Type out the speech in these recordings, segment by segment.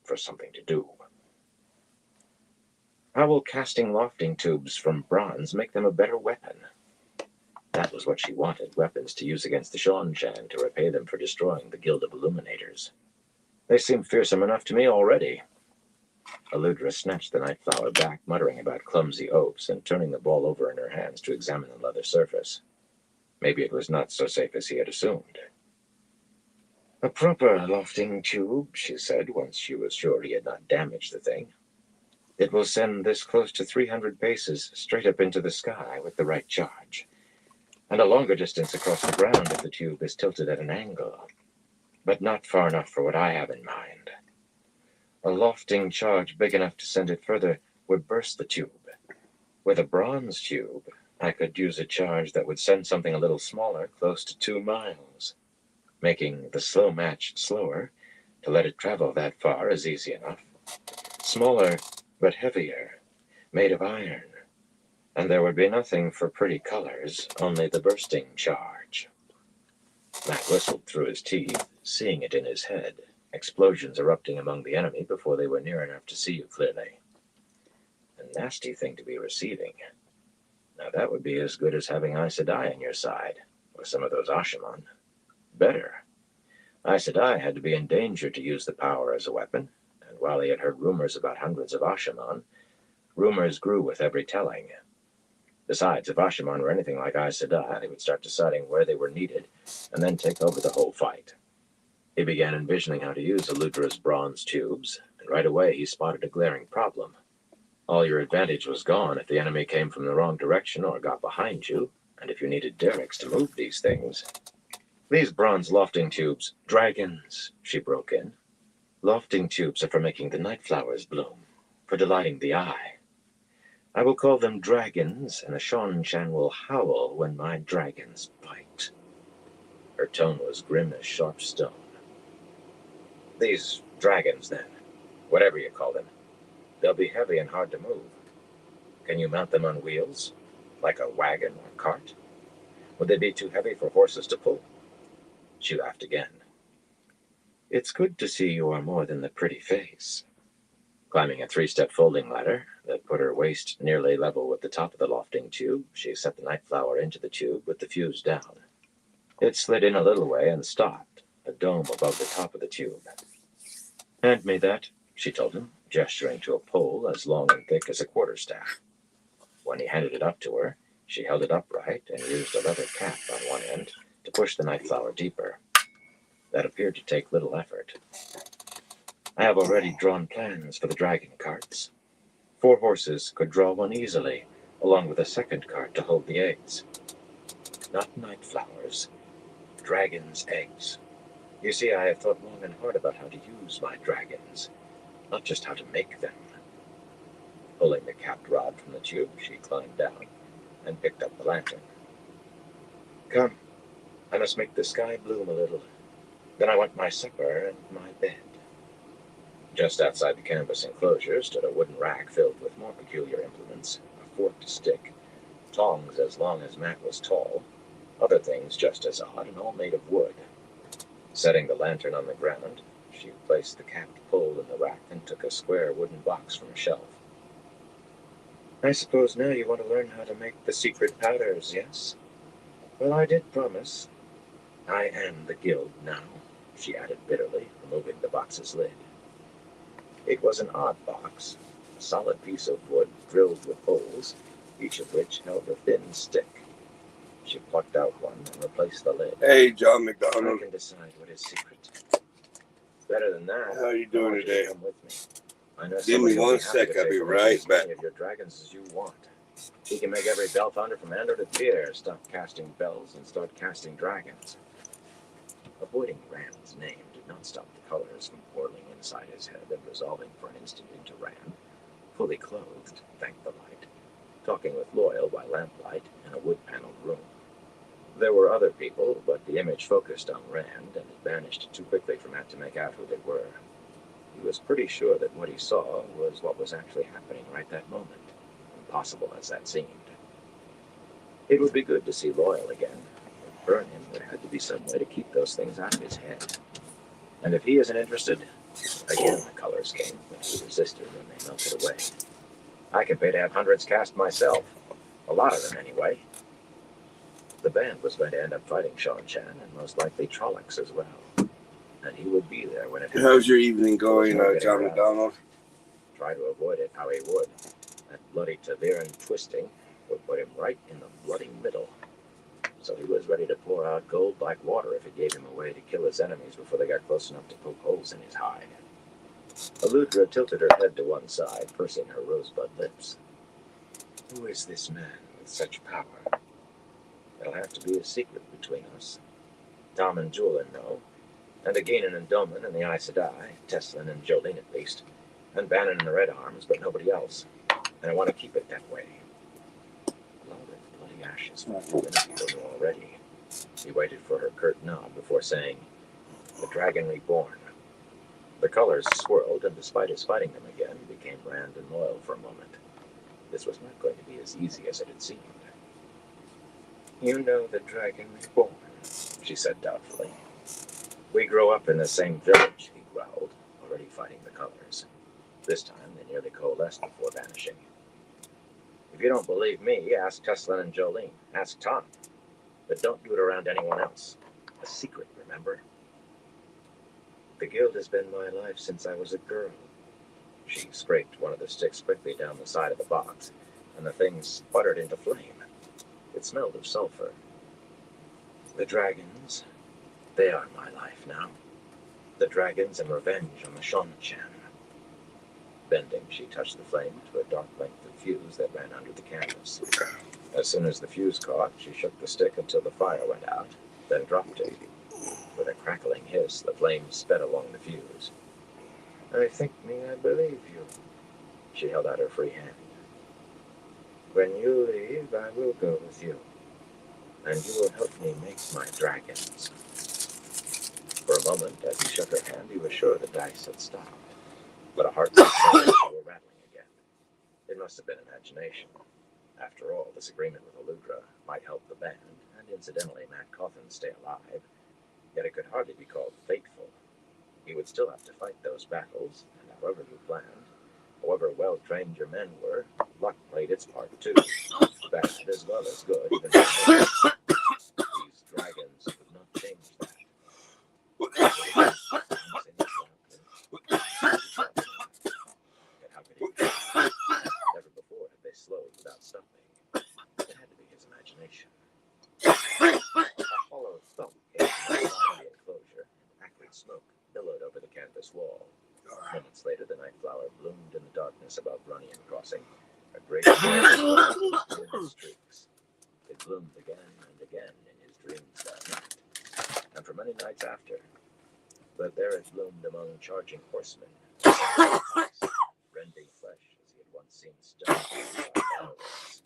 for something to do. How will casting lofting tubes from bronze make them a better weapon? That was what she wanted, weapons to use against the Seanchan to repay them for destroying the Guild of Illuminators. They seem fearsome enough to me already. Eludra snatched the night flower back, muttering about clumsy oafs, and turning the ball over in her hands to examine the leather surface. Maybe it was not so safe as he had assumed. A proper lofting tube, she said, once she was sure he had not damaged the thing. It will send this close to 300 paces straight up into the sky with the right charge, and a longer distance across the ground if the tube is tilted at an angle, but not far enough for what I have in mind. A lofting charge big enough to send it further would burst the tube. With a bronze tube, I could use a charge that would send something a little smaller close to 2 miles. Making the slow match slower, to let it travel that far is easy enough. Smaller, but heavier, made of iron. And there would be nothing for pretty colors, only the bursting charge. Matt whistled through his teeth, seeing it in his head, explosions erupting among the enemy before they were near enough to see you clearly. A nasty thing to be receiving. Now that would be as good as having Aes Sedai on your side, or some of those Ashaman. Better. Aes Sedai had to be in danger to use the power as a weapon, and while he had heard rumors about hundreds of Ashaman, rumors grew with every telling. Besides, if Ashaman were anything like Aes Sedai, he would start deciding where they were needed, and then take over the whole fight. He began envisioning how to use Eludra's bronze tubes, and right away he spotted a glaring problem. All your advantage was gone if the enemy came from the wrong direction or got behind you, and if you needed derricks to move these things. These bronze lofting tubes, dragons, she broke in. Lofting tubes are for making the night flowers bloom, for delighting the eye. I will call them dragons, and the Seanchan will howl when my dragons bite. Her tone was grim as sharp stone. These dragons, then, whatever you call them, they'll be heavy and hard to move. Can you mount them on wheels, like a wagon or cart? Would they be too heavy for horses to pull? She laughed again. It's good to see you are more than the pretty face. Climbing a 3-step folding ladder that put her waist nearly level with the top of the lofting tube, she set the night flower into the tube with the fuse down. It slid in a little way and stopped, a dome above the top of the tube. Hand me that, she told him, gesturing to a pole as long and thick as a quarterstaff. When he handed it up to her, she held it upright and used a leather cap on one end to push the night flower deeper. That appeared to take little effort. I have already drawn plans for the dragon carts. 4 horses could draw one easily, along with a second cart to hold the eggs. Not night flowers, dragons' eggs. You see, I have thought long and hard about how to use my dragons, not just how to make them. Pulling the capped rod from the tube, she climbed down and picked up the lantern. Come, I must make the sky bloom a little. Then I want my supper and my bed. Just outside the canvas enclosure stood a wooden rack filled with more peculiar implements, a forked stick, tongs as long as Matt was tall, other things just as odd, and all made of wood. Setting the lantern on the ground, she placed the capped pole in the rack and took a square wooden box from a shelf. I suppose now you want to learn how to make the secret powders, yes? Well, I did promise. I am the guild now, she added bitterly, removing the box's lid. It was an odd box, a solid piece of wood drilled with holes, each of which held a thin stick. She plucked out one and replaced the lid. Hey, John McDonald. I can decide what is secret. Better than that. How are you doing today? Come with me. I know Give me somebody will one be happy sec, to I'll take be away right as back. many of your dragons as you want. He can make every bell founder from Andor to Tyr stop casting bells and start casting dragons. Avoiding Rand's name did not stop the colors from whirling inside his head and resolving for an instant into Rand, fully clothed, thank the light, talking with Loyal by lamplight in a wood-paneled room. There were other people, but the image focused on Rand, and it vanished too quickly for Matt to make out who they were. He was pretty sure that what he saw was what was actually happening right that moment, impossible as that seemed. It would be good to see Loyal again. But burn him, there had to be some way to keep those things out of his head. And if he isn't interested, Again the colors came, but he resisted and they melted away. I could pay to have hundreds cast myself. A lot of them, anyway. The band was going to end up fighting Sean Chan and most likely Trollocs as well. And he would be there when it happened. How's your evening going, There was no John getting McDonald? Try to avoid it how he would. That bloody Taviran twisting would put him right in the bloody middle. So he was ready to pour out gold like water if it gave him a way to kill his enemies before they got close enough to poke holes in his hide. Aludra tilted her head to one side, pursing her rosebud lips. Who is this man with such power? It'll have to be a secret between us. Dom and Julin know, and Aganan and Doman and the Aes Sedai, Teslin and Jolene at least, and Bannon and the Red Arms, but nobody else. And I want to keep it that way. Blow the bloody ashes. Many people know already. He waited for her curt nod before saying, "The Dragon Reborn." The colors swirled, and despite his fighting them again, he became bland and loyal for a moment. This was not going to be as easy as it had seemed. "You know the Dragon Reborn," she said doubtfully. "We grew up in the same village," he growled, already fighting the colors. This time they nearly coalesced before vanishing. "If you don't believe me, ask Teslin and Jolene. Ask Tom. But don't do it around anyone else. A secret, remember? The guild has been my life since I was a girl." She scraped one of the sticks quickly down the side of the box, and the thing sputtered into flame. It smelled of sulfur. "The dragons, they are my life now. The dragons and revenge on the Seanchan." Bending, she touched the flame to a dark length of fuse that ran under the canvas. As soon as the fuse caught, she shook the stick until the fire went out, then dropped it. With a crackling hiss, the flame sped along the fuse. "I think me I believe you." She held out her free hand. "When you leave, I will go with you, and you will help me make my dragons." For a moment, as he shook her hand, he was sure the dice had stopped. But a heartbeat told him they were rattling again. It must have been imagination. After all, this agreement with Aludra might help the band, and incidentally Matt Cawthon stay alive. Yet it could hardly be called fateful. He would still have to fight those battles, and however you planned, however well-trained your men were, luck played its part too. Bad as well as good, even though these dragons could not change that. Yet how could he? Never before had they slowed without stopping. It had to be his imagination. A hollow thump came from inside the enclosure, and acrid smoke billowed over the canvas wall. Moments later, the night flower bloomed in the darkness above Runnian Crossing, a great streaks. It bloomed again and again in his dreams that night, and for many nights after. But there it bloomed among charging horsemen, rending flesh as he had once seen stone by fireworks.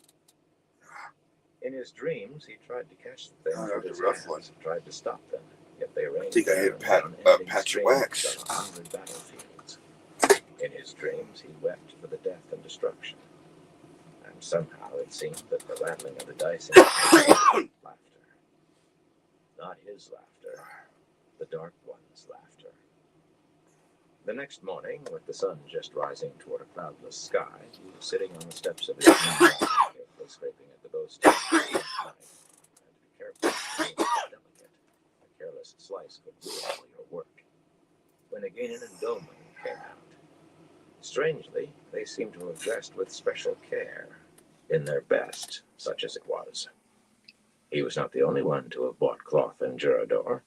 In his dreams, he tried to catch the things with his hands, tried to stop them, yet they rained I think I hit down Patch of Wax. on 100 battlefields. In his dreams, he wept for the death and destruction. And somehow it seemed that the rattling of the dice in his head was laughter. Not his laughter, the Dark One's laughter. The next morning, with the sun just rising toward a cloudless sky, he was sitting on the steps of his room, carefully scraping at the bowstring with his knife. And to be careful, being delicate, a careless slice could ruin all your work. When Aganan and Doman came out, strangely, they seemed to have dressed with special care, in their best, such as it was. He was not the only one to have bought cloth in Jurador,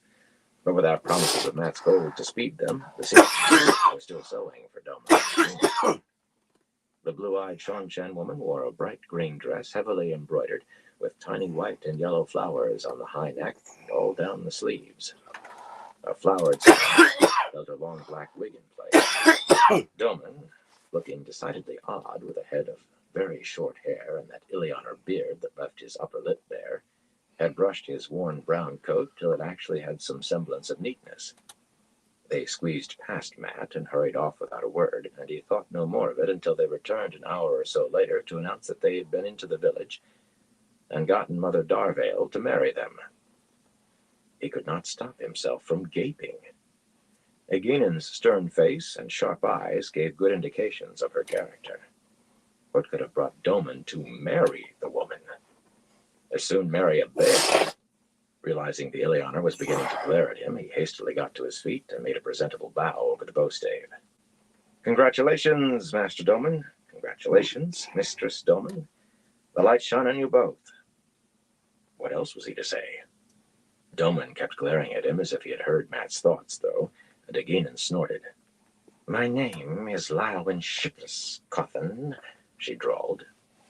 but without promises of Matt's gold to speed them, the seamstresses were still sewing for Doman. The blue-eyed Seanchan woman wore a bright green dress heavily embroidered, with tiny white and yellow flowers on the high neck and all down the sleeves. A flowered scarf held her long black wig in place. Doman, looking decidedly odd with a head of very short hair and that Ilianer beard that left his upper lip bare, had brushed his worn brown coat till it actually had some semblance of neatness. They squeezed past Matt and hurried off without a word, and he thought no more of it until they returned an hour or so later to announce that they had been into the village and gotten Mother Darvale to marry them. He could not stop himself from gaping. Eginen's stern face and sharp eyes gave good indications of her character. What could have brought Doman to marry the woman? As soon marry a bear. Realizing the Ilianer was beginning to glare at him, he hastily got to his feet and made a presentable bow over the bowstave. Congratulations, Master Doman. Congratulations, Mistress Doman. The light shone on you both. What else was he to say? Doman kept glaring at him as if he had heard Mat's thoughts, though, and Eginen snorted. My name is Lywin Shipless, Cawthon, she drawled.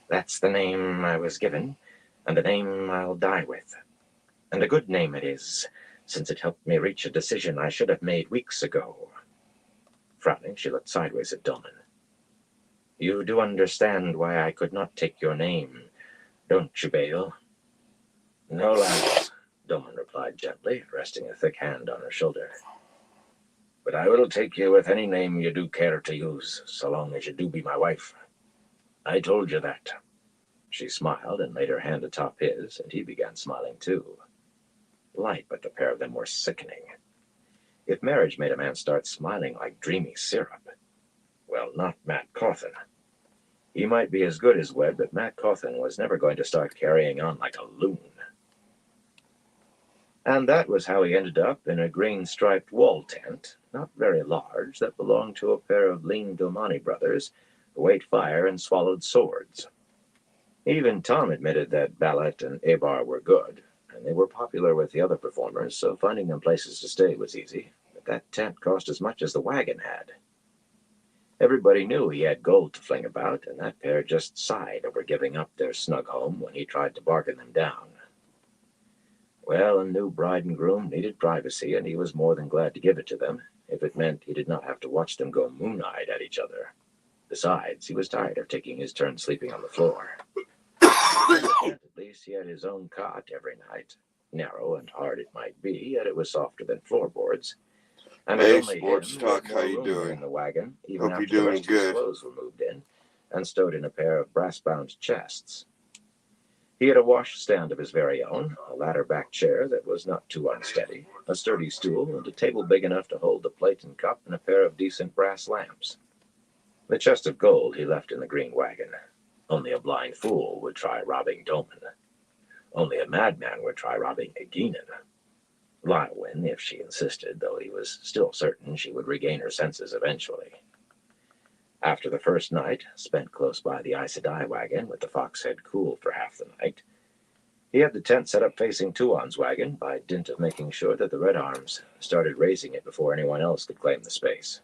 That's the name I was given, and the name I'll die with. And a good name it is, since it helped me reach a decision I should have made weeks ago. Frowning, she looked sideways at Doman. You do understand why I could not take your name, don't you, Bale? No, lads, Doman replied gently, resting a thick hand on her shoulder. But I will take you with any name you do care to use, so long as you do be my wife. I told you that. She smiled and laid her hand atop his, and he began smiling too. Light, but the pair of them were sickening. If marriage made a man start smiling like dreamy syrup, well, not Mat Cawthon. He might be as good as wed, but Mat Cawthon was never going to start carrying on like a loon. And that was how he ended up in a green-striped wall tent, not very large, that belonged to a pair of lean Domani brothers who ate fire and swallowed swords. Even Tom admitted that Ballet and Abar were good, and they were popular with the other performers, so finding them places to stay was easy, but that tent cost as much as the wagon had. Everybody knew he had gold to fling about, and that pair just sighed over giving up their snug home when he tried to bargain them down. Well, a new bride and groom needed privacy, and he was more than glad to give it to them, if it meant he did not have to watch them go moon-eyed at each other. Besides, he was tired of taking his turn sleeping on the floor. At least he had his own cot every night. Narrow and hard it might be, yet it was softer than floorboards. And Hey, only Sports him Talk, with how more you room doing? in the wagon, even Hope after you're the doing rest of his good. clothes were moved in and stowed in a pair of brass-bound chests. He had a washstand of his very own, a ladder-back chair that was not too unsteady, a sturdy stool, and a table big enough to hold a plate and cup and a pair of decent brass lamps. The chest of gold he left in the green wagon. Only a blind fool would try robbing Doman. Only a madman would try robbing Eginen. Lywin, if she insisted, though he was still certain she would regain her senses eventually. After the first night, spent close by the Aes Sedai wagon with the Foxhead cool for half the night, he had the tent set up facing Tuon's wagon by dint of making sure that the Red Arms started raising it before anyone else could claim the space.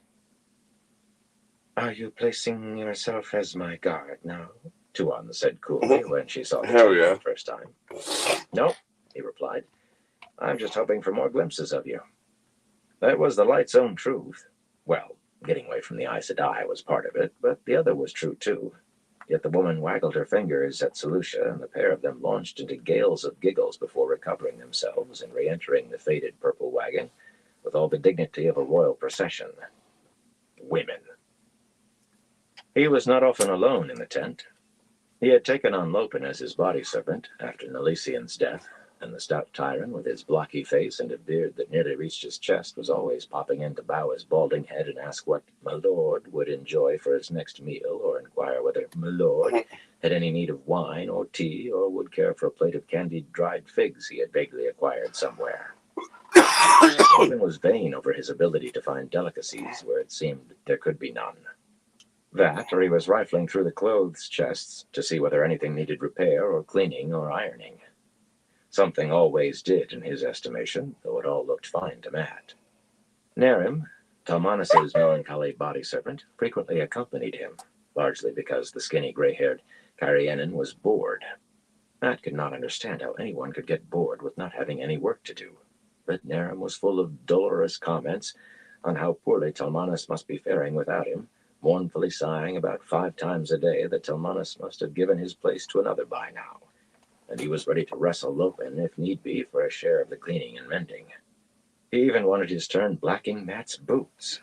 Are you placing yourself as my guard now? Tuon said coolly when she saw the Hell chief yeah. the first time. No, he replied. I'm just hoping for more glimpses of you. That was the light's own truth. Well, getting away from the Aes Sedai was part of it, but the other was true too. Yet the woman waggled her fingers at Selucia, and the pair of them launched into gales of giggles before recovering themselves and re-entering the faded purple wagon with all the dignity of a royal procession. Women. He was not often alone in the tent. He had taken on Lopen as his body servant after Nalisian's death, and the stout tyrant with his blocky face and a beard that nearly reached his chest was always popping in to bow his balding head and ask what my lord would enjoy for his next meal, or inquire whether my lord had any need of wine or tea, or would care for a plate of candied dried figs he had vaguely acquired somewhere. Lopen was vain over his ability to find delicacies where it seemed there could be none. That, or he was rifling through the clothes chests to see whether anything needed repair or cleaning or ironing. Something always did in his estimation, though it all looked fine to Mat. Nerim, Talmanis's melancholy body servant, frequently accompanied him, largely because the skinny gray-haired Cairhienin was bored. Mat could not understand how anyone could get bored with not having any work to do, but Nerim was full of dolorous comments on how poorly Talmanis must be faring without him, mournfully sighing about 5 times a day that Talmanis must have given his place to another by now, and he was ready to wrestle Lopen, if need be, for a share of the cleaning and mending. He even wanted his turn blacking Mat's boots.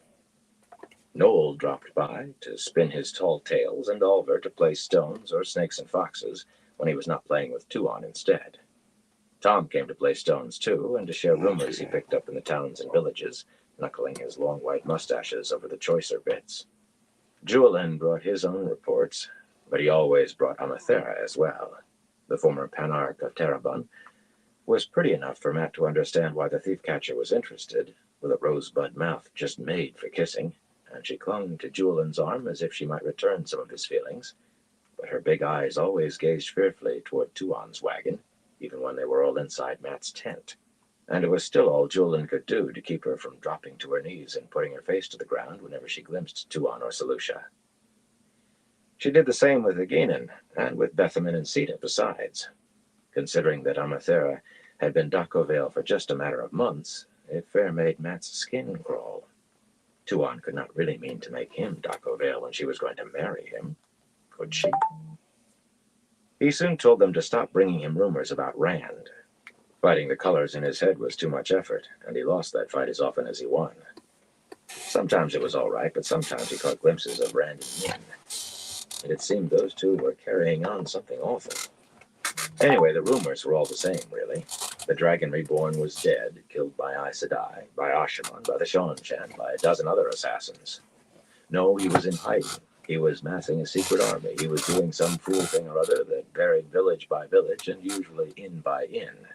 Noel dropped by to spin his tall tales, and Oliver to play stones or snakes and foxes when he was not playing with Tuon instead. Tom came to play stones too, and to share rumors he picked up in the towns and villages, knuckling his long white mustaches over the choicer bits. Julian brought his own reports, but he always brought Amathera as well. The former panarch of Terrebonne was pretty enough for Matt to understand why the thief-catcher was interested, with a rosebud mouth just made for kissing, and she clung to Julian's arm as if she might return some of his feelings, but her big eyes always gazed fearfully toward Tuon's wagon, even when they were all inside Matt's tent, and it was still all Julian could do to keep her from dropping to her knees and putting her face to the ground whenever she glimpsed Tuon or Selucia. She did the same with Egeinen, and with Bethamin and Sita besides. Considering that Amathera had been Dakovale for just a matter of months, it fair made Matt's skin crawl. Tuon could not really mean to make him Dakovale when she was going to marry him, could she? He soon told them to stop bringing him rumors about Rand. Fighting the colors in his head was too much effort, and he lost that fight as often as he won. Sometimes it was all right, but sometimes he caught glimpses of Rand and Yin, and it seemed those two were carrying on something awful. Anyway, the rumors were all the same, really. The Dragon Reborn was dead, killed by Aes Sedai, by Asha'man, by the Seanchan, by a dozen other assassins. No, he was in hiding. He was massing a secret army. He was doing some fool thing or other that varied village by village and usually inn by inn.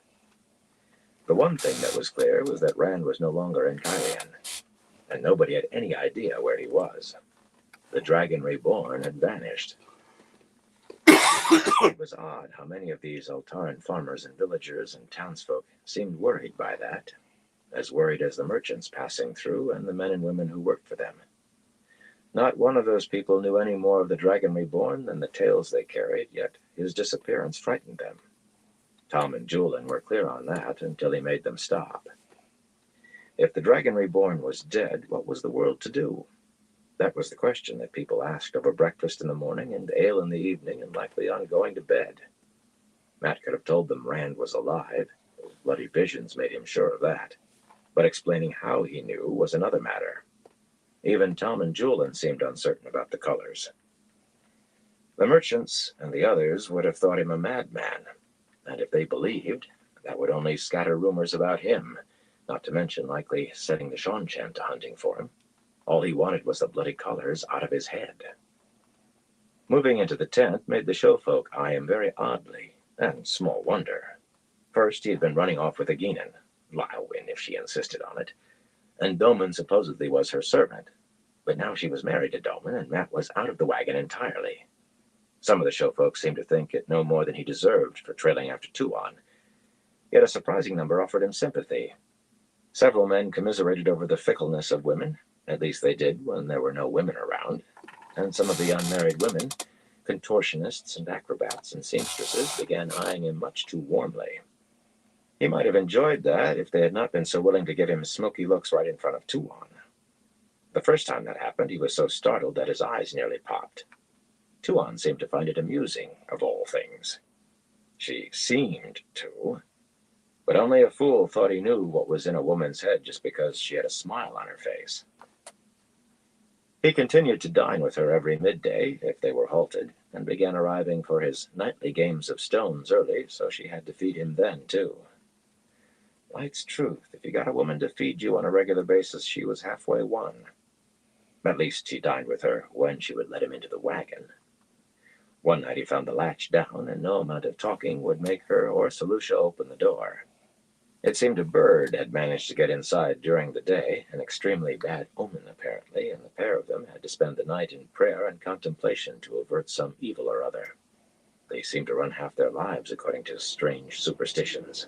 The one thing that was clear was that Rand was no longer in Cairhien, and nobody had any idea where he was. The Dragon Reborn had vanished. It was odd how many of these Eltaran farmers and villagers and townsfolk seemed worried by that, as worried as the merchants passing through and the men and women who worked for them. Not one of those people knew any more of the Dragon Reborn than the tales they carried, yet his disappearance frightened them. Tom and Julian were clear on that until he made them stop. If the Dragon Reborn was dead, what was the world to do? That was the question that people asked over breakfast in the morning and ale in the evening and likely on going to bed. Matt could have told them Rand was alive. Those bloody visions made him sure of that. But explaining how he knew was another matter. Even Tom and Julian seemed uncertain about the colors. The merchants and the others would have thought him a madman, and if they believed, that would only scatter rumors about him, not to mention likely setting the Seanchan to hunting for him. All he wanted was the bloody colors out of his head. Moving into the tent made the showfolk eye him very oddly, and small wonder. First, he had been running off with Egeinen, Lywin if she insisted on it, and Doman supposedly was her servant, but now she was married to Doman, and Matt was out of the wagon entirely. Some of the showfolk seemed to think it no more than he deserved for trailing after Tuon, yet a surprising number offered him sympathy. Several men commiserated over the fickleness of women, at least they did when there were no women around, and some of the unmarried women, contortionists and acrobats and seamstresses, began eyeing him much too warmly. He might have enjoyed that if they had not been so willing to give him smoky looks right in front of Tuon. The first time that happened, he was so startled that his eyes nearly popped. Tuon seemed to find it amusing, of all things. She seemed to, but only a fool thought he knew what was in a woman's head just because she had a smile on her face. He continued to dine with her every midday, if they were halted, and began arriving for his nightly games of stones early, so she had to feed him then, too. Life's truth, if you got a woman to feed you on a regular basis, she was halfway won. At least he dined with her when she would let him into the wagon. One night he found the latch down, and no amount of talking would make her or Selucia open the door. It seemed a bird had managed to get inside during the day, an extremely bad omen apparently, and the pair of them had to spend the night in prayer and contemplation to avert some evil or other. They seemed to run half their lives according to strange superstitions.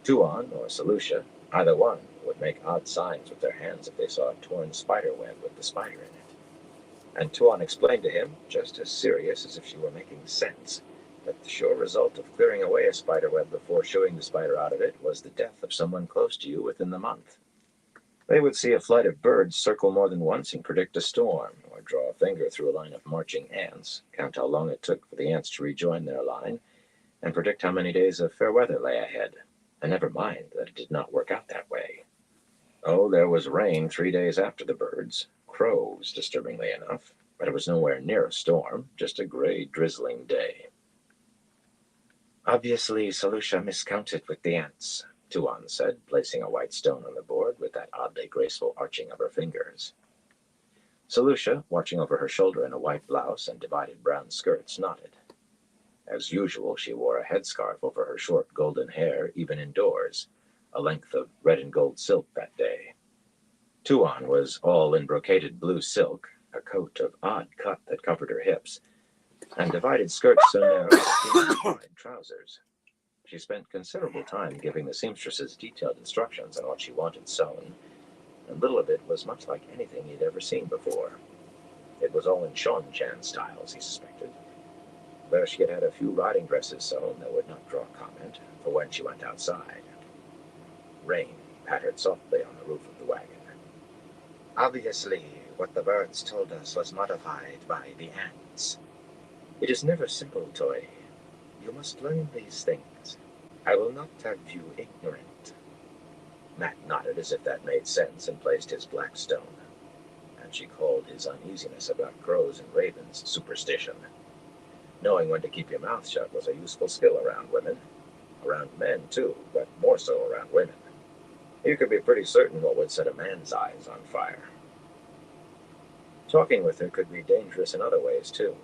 Tuon or Selucia, either one, would make odd signs with their hands if they saw a torn spider web with the spider in it. And Tuon explained to him, just as serious as if she were making sense, that the sure result of clearing away a spider web before shooing the spider out of it was the death of someone close to you within the month. They would see a flight of birds circle more than once and predict a storm, or draw a finger through a line of marching ants, count how long it took for the ants to rejoin their line, and predict how many days of fair weather lay ahead, and never mind that it did not work out that way. Oh, there was rain 3 days after the birds, crows, disturbingly enough, but it was nowhere near a storm, just a gray, drizzling day. Obviously, Selucia miscounted with the ants, Tuan said, placing a white stone on the board with that oddly graceful arching of her fingers. Solutia, watching over her shoulder in a white blouse and divided brown skirts, nodded. As usual, she wore a headscarf over her short golden hair, even indoors, a length of red and gold silk that day. Tuan was all in brocaded blue silk, a coat of odd cut that covered her hips, and divided skirts so narrow as wide trousers. She spent considerable time giving the seamstresses detailed instructions on what she wanted sewn, and little of it was much like anything he'd ever seen before. It was all in Sean Chan styles, he suspected, though she had had a few riding dresses sewn that would not draw comment for when she went outside. Rain pattered softly on the roof of the wagon. Obviously, what the birds told us was modified by the ants. It is never simple, Toy. You must learn these things. I will not have you ignorant. Matt nodded as if that made sense and placed his black stone, and she called his uneasiness about crows and ravens superstition. Knowing when to keep your mouth shut was a useful skill around women. Around men, too, but more so around women. You could be pretty certain what would set a man's eyes on fire. Talking with her could be dangerous in other ways, too.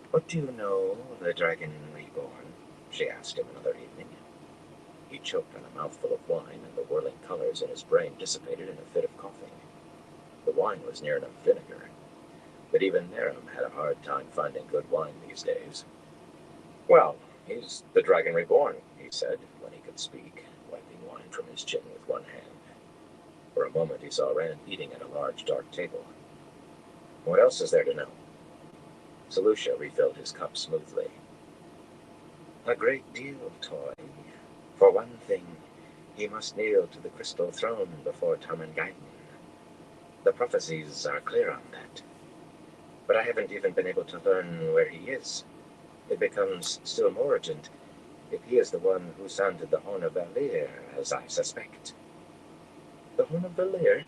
What do you know of the Dragon Reborn? She asked him another evening. He choked on a mouthful of wine, and the whirling colors in his brain dissipated in a fit of coughing. The wine was near enough vinegar, but even Naram had a hard time finding good wine these days. Well, he's the Dragon Reborn, he said, when he could speak, wiping wine from his chin with one hand. For a moment he saw Rand eating at a large, dark table. What else is there to know? Solutia refilled his cup smoothly. A great deal, Toy. For one thing, he must kneel to the crystal throne before Tarmangaiden. The prophecies are clear on that. But I haven't even been able to learn where he is. It becomes still more urgent if he is the one who sounded the Horn of Valir, as I suspect. The Horn of Valir?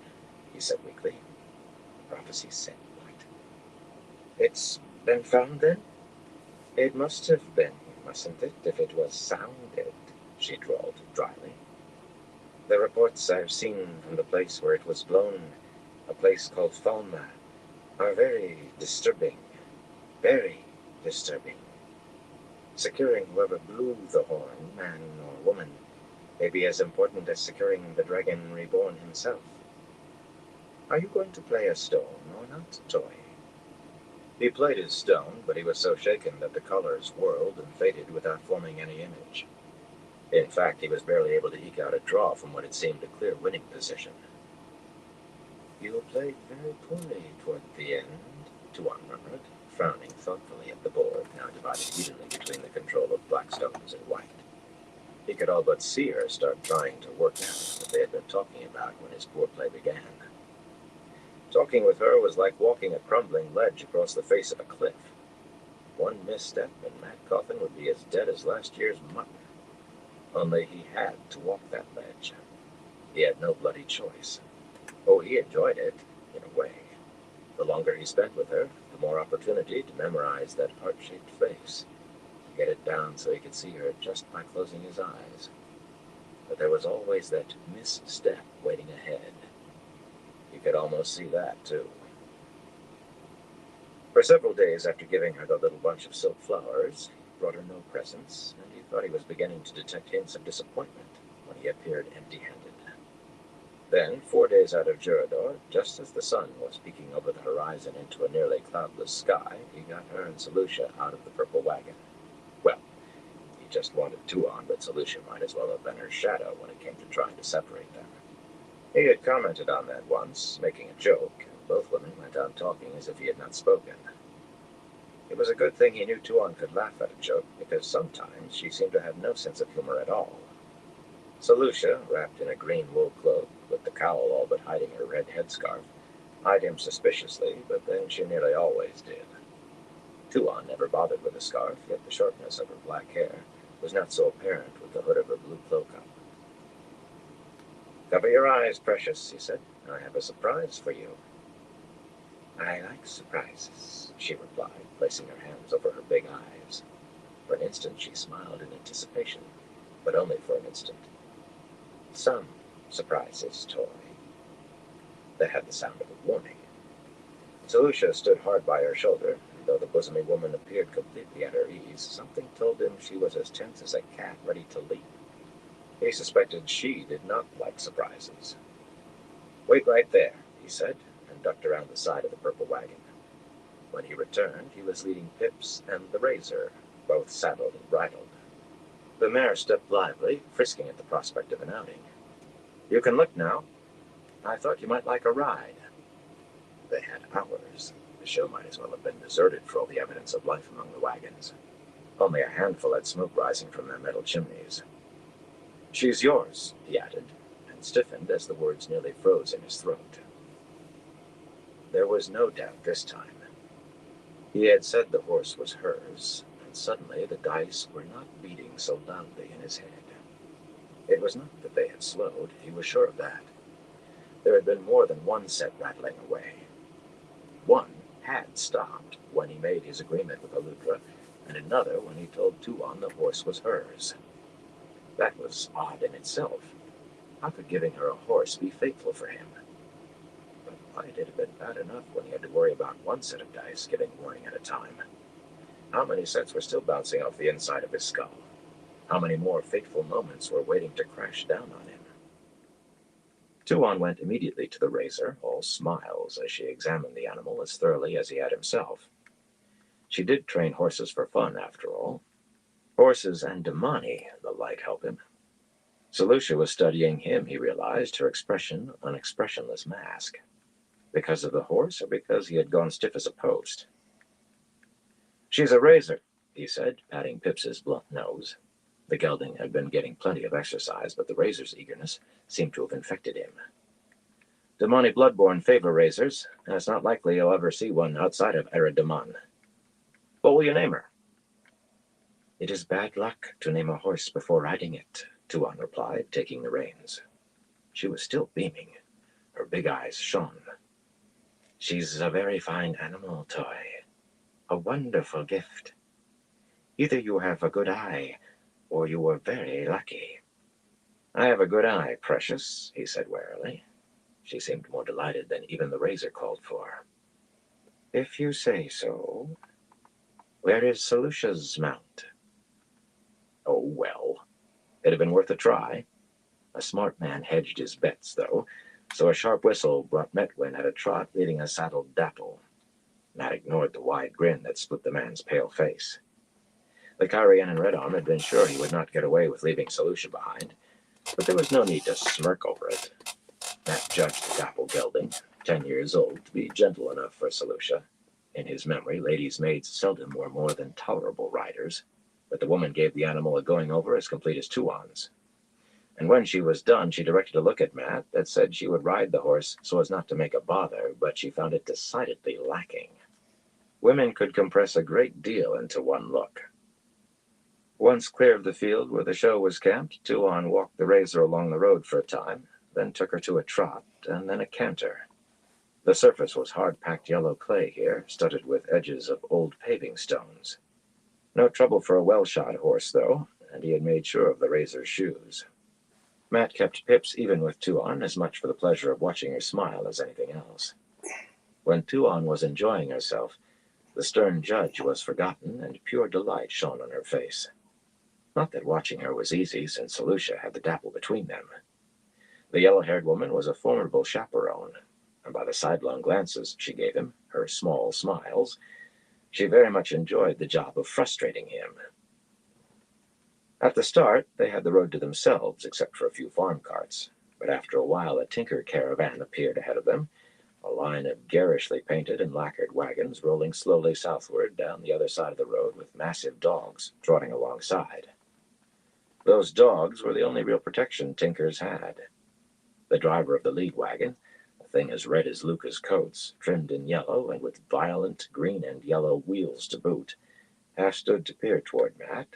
He said weakly. The prophecy said what? It's been found, then? It must have been, mustn't it, if it was sounded, she drawled dryly. The reports I've seen from the place where it was blown, a place called Falma, are very disturbing. Very disturbing. Securing whoever blew the horn, man or woman, may be as important as securing the Dragon Reborn himself. Are you going to play a stone or not, Toy? He played his stone, but he was so shaken that the colors whirled and faded without forming any image. In fact, he was barely able to eke out a draw from what had seemed a clear winning position. You played very poorly toward the end, Tuan murmured, frowning thoughtfully at the board, now divided evenly between the control of black stones and white. He could all but see her start trying to work out what they had been talking about when his poor play began. Talking with her was like walking a crumbling ledge across the face of a cliff. One misstep and Matt Coffin would be as dead as last year's mutton. Only he had to walk that ledge. He had no bloody choice. Oh, he enjoyed it, in a way. The longer he spent with her, the more opportunity to memorize that heart-shaped face, to get it down so he could see her just by closing his eyes. But there was always that misstep waiting ahead. He could almost see that, too. For several days after giving her the little bunch of silk flowers, he brought her no presents, and he thought he was beginning to detect hints of disappointment when he appeared empty-handed. Then, 4 days out of Jurador, just as the sun was peeking over the horizon into a nearly cloudless sky, he got her and Solutia out of the purple wagon. Well, he just wanted Tuan, but Solutia might as well have been her shadow when it came to trying to separate them. He had commented on that once, making a joke, and both women went on talking as if he had not spoken. It was a good thing he knew Tuan could laugh at a joke, because sometimes she seemed to have no sense of humor at all. Solutia, wrapped in a green wool cloak, with the cowl all but hiding her red headscarf, eyed him suspiciously, but then she nearly always did. Tuan never bothered with a scarf, yet the shortness of her black hair was not so apparent with the hood of her blue cloak up. Cover your eyes, precious, he said. I have a surprise for you. I like surprises, she replied, placing her hands over her big eyes. For an instant she smiled in anticipation, but only for an instant. some surprises, Toy. That had the sound of a warning. Solutia stood hard by her shoulder, and though the bosomy woman appeared completely at her ease, something told him she was as tense as a cat ready to leap. He suspected she did not like surprises. "Wait right there," he said, and ducked around the side of the purple wagon. When he returned, he was leading Pips and the Razor, both saddled and bridled. The mare stepped lively, frisking at the prospect of an outing. "You can look now. I thought you might like a ride." They had hours. The show might as well have been deserted for all the evidence of life among the wagons. Only a handful had smoke rising from their metal chimneys. "She's yours," he added, and stiffened as the words nearly froze in his throat. There was no doubt this time. He had said the horse was hers, and suddenly the dice were not beating so loudly in his head. It was not that they had slowed, he was sure of that. There had been more than one set rattling away. One had stopped when he made his agreement with Aludra, and another when he told Tuon the horse was hers. That was odd in itself. How could giving her a horse be fateful for him? But why did it have been bad enough when he had to worry about one set of dice giving warning at a time? How many sets were still bouncing off the inside of his skull? How many more fateful moments were waiting to crash down on him? Tuon went immediately to the Razor, all smiles as she examined the animal as thoroughly as he had himself. She did train horses for fun, after all. Horses and Damani, the light help him. Solutia was studying him, he realized, her expression an expressionless mask. Because of the horse, or because he had gone stiff as a post? "She's a Razor," he said, patting Pips's blunt nose. The gelding had been getting plenty of exercise, but the Razor's eagerness seemed to have infected him. "Damani bloodborne favor Razors, and it's not likely you'll ever see one outside of Ered-Daman. What will you name her?" "It is bad luck to name a horse before riding it," Tuon replied, taking the reins. She was still beaming. Her big eyes shone. "She's a very fine animal, Toy. A wonderful gift. Either you have a good eye, or you were very lucky." "I have a good eye, precious," he said warily. She seemed more delighted than even the Razor called for. "If you say so. Where is Selutia's mount?" Oh, well. It had been worth a try. A smart man hedged his bets, though, so a sharp whistle brought Metwin at a trot, leading a saddled Dapple. Matt ignored the wide grin that split the man's pale face. The Carianan Redarm had been sure he would not get away with leaving Solutia behind, but there was no need to smirk over it. Matt judged the Dapple gelding, 10 years old, to be gentle enough for Solutia. In his memory, ladies' maids seldom were more than tolerable riders, but the woman gave the animal a going-over as complete as Tuon's. And when she was done, she directed a look at Matt that said she would ride the horse so as not to make a bother, but she found it decidedly lacking. Women could compress a great deal into one look. Once clear of the field where the show was camped, Tuon walked the Razor along the road for a time, then took her to a trot, and then a canter. The surface was hard-packed yellow clay here, studded with edges of old paving stones. No trouble for a well-shod horse, though, and he had made sure of the Razor's shoes. Matt kept Pips even with Tuon, as much for the pleasure of watching her smile as anything else. When Tuon was enjoying herself, the stern judge was forgotten, and pure delight shone on her face. Not that watching her was easy, since Solutia had the Dapple between them. The yellow-haired woman was a formidable chaperone, and by the sidelong glances she gave him, her small smiles, she very much enjoyed the job of frustrating him. At the start, they had the road to themselves, except for a few farm carts, but after a while a tinker caravan appeared ahead of them, a line of garishly painted and lacquered wagons rolling slowly southward down the other side of the road with massive dogs trotting alongside. Those dogs were the only real protection tinkers had. The driver of the lead wagon, a thing as red as Luca's coats, trimmed in yellow and with violent green and yellow wheels to boot, half stood to peer toward Matt,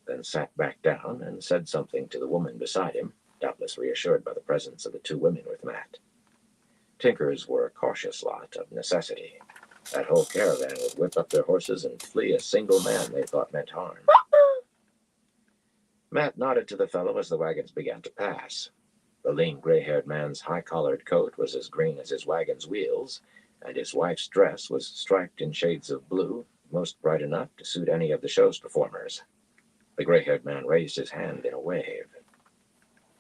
then sat back down and said something to the woman beside him, doubtless reassured by the presence of the two women with Matt. Tinkers were a cautious lot of necessity. That whole caravan would whip up their horses and flee a single man they thought meant harm. Matt nodded to the fellow as the wagons began to pass. The lean gray-haired man's high-collared coat was as green as his wagon's wheels, and his wife's dress was striped in shades of blue, most bright enough to suit any of the show's performers. The gray-haired man raised his hand in a wave,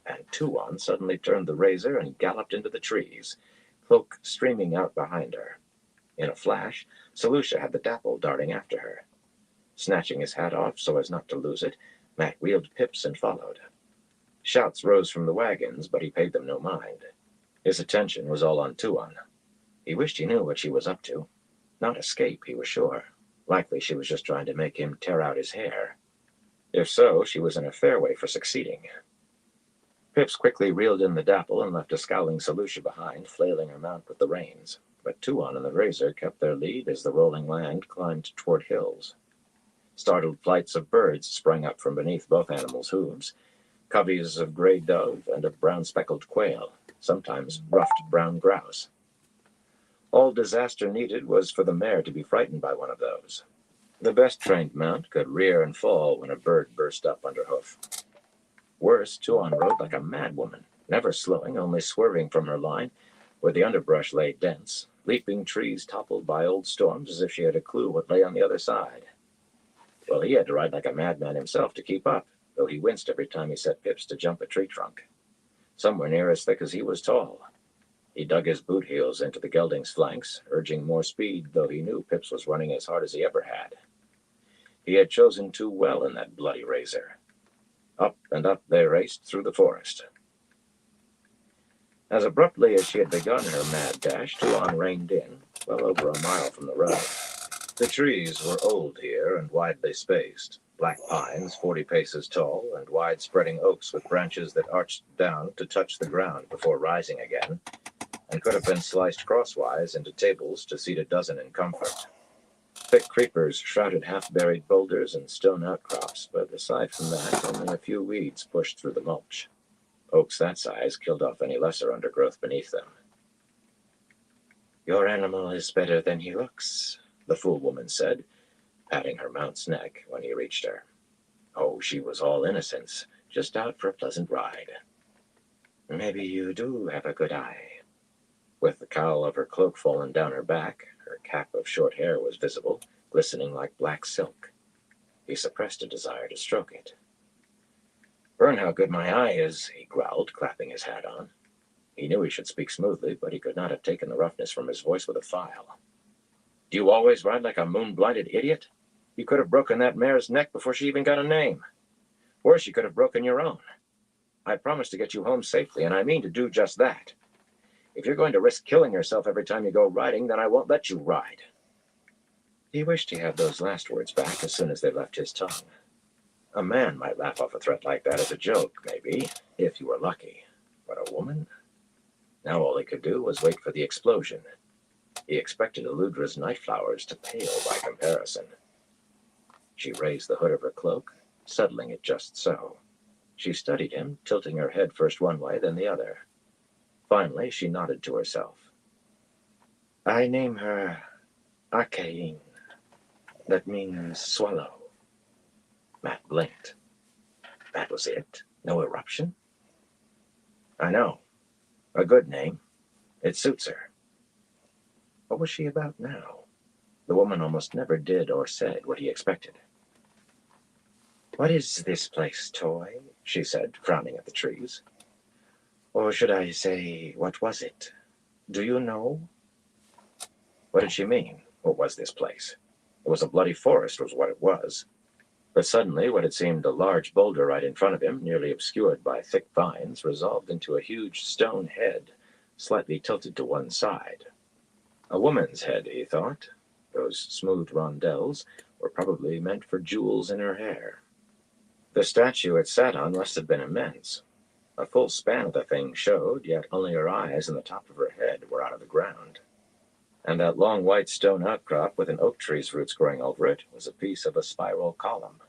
and Tuon suddenly turned the razor and galloped into the trees, cloak streaming out behind her. In a flash, Selucia had the dapple darting after her. Snatching his hat off so as not to lose it, Mat wheeled Pips and followed. Shouts rose from the wagons, but he paid them no mind. His attention was all on Tuon. He wished he knew what she was up to. Not escape, he was sure. Likely she was just trying to make him tear out his hair. If so, she was in a fair way for succeeding. Pips quickly reeled in the dapple and left a scowling Selucia behind, flailing her mount with the reins. But Tuon and the razor kept their lead as the rolling land climbed toward hills. Startled flights of birds sprang up from beneath both animals' hooves, coveys of gray dove and of brown-speckled quail, sometimes ruffed brown grouse. All disaster needed was for the mare to be frightened by one of those. The best trained mount could rear and fall when a bird burst up underhoof. Worse, Tuon rode like a madwoman, never slowing, only swerving from her line, where the underbrush lay dense, leaping trees toppled by old storms as if she had a clue what lay on the other side. Well, he had to ride like a madman himself to keep up, though he winced every time he set Pips to jump a tree trunk. Some were near as thick as he was tall. He dug his boot heels into the gelding's flanks, urging more speed, though he knew Pips was running as hard as he ever had. He had chosen too well in that bloody razor. Up and up they raced through the forest. As abruptly as she had begun her mad dash, Tuon reined in, well over a mile from the road. The trees were old here and widely spaced, black pines 40 paces tall and wide-spreading oaks with branches that arched down to touch the ground before rising again, and could have been sliced crosswise into tables to seat a dozen in comfort. Thick creepers shrouded half-buried boulders and stone outcrops, but aside from that, only a few weeds pushed through the mulch. Oaks that size killed off any lesser undergrowth beneath them. "Your animal is better than he looks," the fool woman said, patting her mount's neck when he reached her. Oh, she was all innocence, just out for a pleasant ride. "Maybe you do have a good eye." With the cowl of her cloak fallen down her back, her cap of short hair was visible, glistening like black silk. He suppressed a desire to stroke it. "Burn how good my eye is," he growled, clapping his hat on. He knew he should speak smoothly, but he could not have taken the roughness from his voice with a file. "Do you always ride like a moon-blinded idiot? You could have broken that mare's neck before she even got a name. Worse, you could have broken your own. I promised to get you home safely, and I mean to do just that. If you're going to risk killing yourself every time you go riding, then I won't let you ride." He wished he had those last words back as soon as they left his tongue. A man might laugh off a threat like that as a joke, maybe, if you were lucky. But a woman? Now all he could do was wait for the explosion. He expected Eludra's night flowers to pale by comparison. She raised the hood of her cloak, settling it just so. She studied him, tilting her head first one way, then the other. Finally, she nodded to herself. "I name her Akain. That means swallow." Mat blinked. That was it? No eruption? "I know. A good name. It suits her." What was she about now? The woman almost never did or said what he expected. "What is this place, Toy?" she said, frowning at the trees. "Or should I say, what was it? Do you know?" What did she mean? What was this place? It was a bloody forest, was what it was. But suddenly, what had seemed a large boulder right in front of him, nearly obscured by thick vines, resolved into a huge stone head, slightly tilted to one side. A woman's head, he thought. Those smooth rondelles were probably meant for jewels in her hair. The statue it sat on must have been immense. A full span of the thing showed, yet only her eyes and the top of her head were out of the ground. And that long white stone outcrop with an oak tree's roots growing over it was a piece of a spiral column.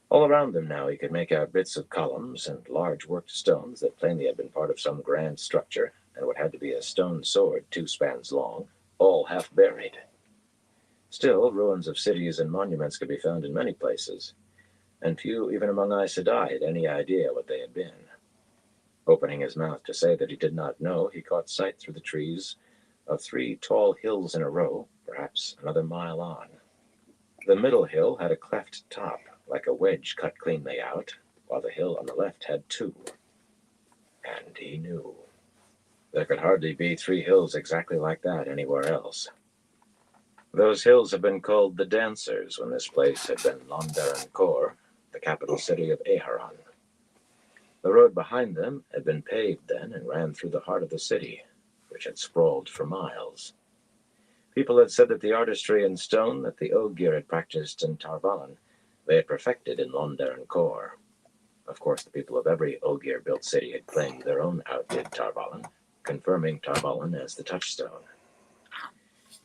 All around them now he could make out bits of columns and large worked stones that plainly had been part of some grand structure, and what had to be a stone sword 2 spans long, all half buried. Still, ruins of cities and monuments could be found in many places, and few even among Aes Sedai had any idea what they had been. Opening his mouth to say that he did not know, he caught sight through the trees of 3 tall hills in a row, perhaps another mile on. The middle hill had a cleft top, like a wedge cut cleanly out, while the hill on the left had 2. And he knew. There could hardly be 3 hills exactly like that anywhere else. Those hills had been called the Dancers when this place had been Londaran Kor, the capital city of Aharon. The road behind them had been paved then and ran through the heart of the city, which had sprawled for miles. People had said that the artistry in stone that the Ogier had practiced in Tar Valon, they had perfected in Londaran Kor. Of course, the people of every Ogier-built city had claimed their own outdid Tar Valon, confirming Tar Valon as the touchstone.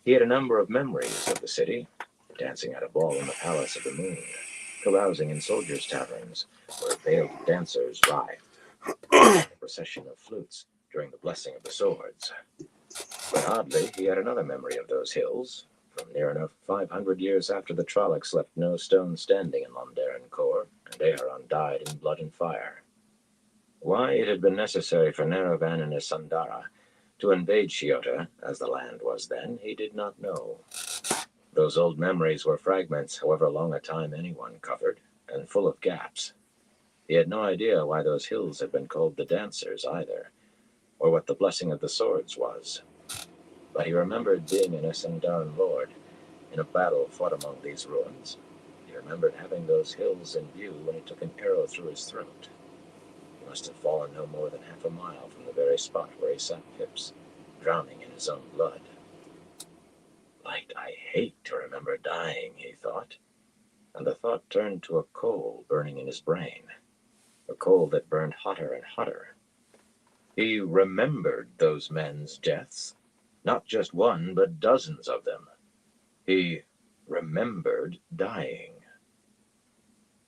He had a number of memories of the city, dancing at a ball in the Palace of the Moon, carousing in soldiers' taverns, where veiled dancers writhed, a procession of flutes during the blessing of the swords. But oddly, he had another memory of those hills. From near enough 500 years after the Trollocs left no stone standing in Londaran Kor, and Aharon died in blood and fire. Why it had been necessary for Naravan and his Sandara to invade Shiota, as the land was then, he did not know. Those old memories were fragments, however long a time anyone covered, and full of gaps. He had no idea why those hills had been called the Dancers either, or what the blessing of the swords was. But he remembered being an Esendaran lord in a battle fought among these ruins. He remembered having those hills in view when he took an arrow through his throat. He must have fallen no more than half a mile from the very spot where he sat Pips, drowning in his own blood. Light, I hate to remember dying, he thought, and the thought turned to a coal burning in his brain, a coal that burned hotter and hotter. He remembered those men's deaths, not just one, but dozens of them. He remembered dying.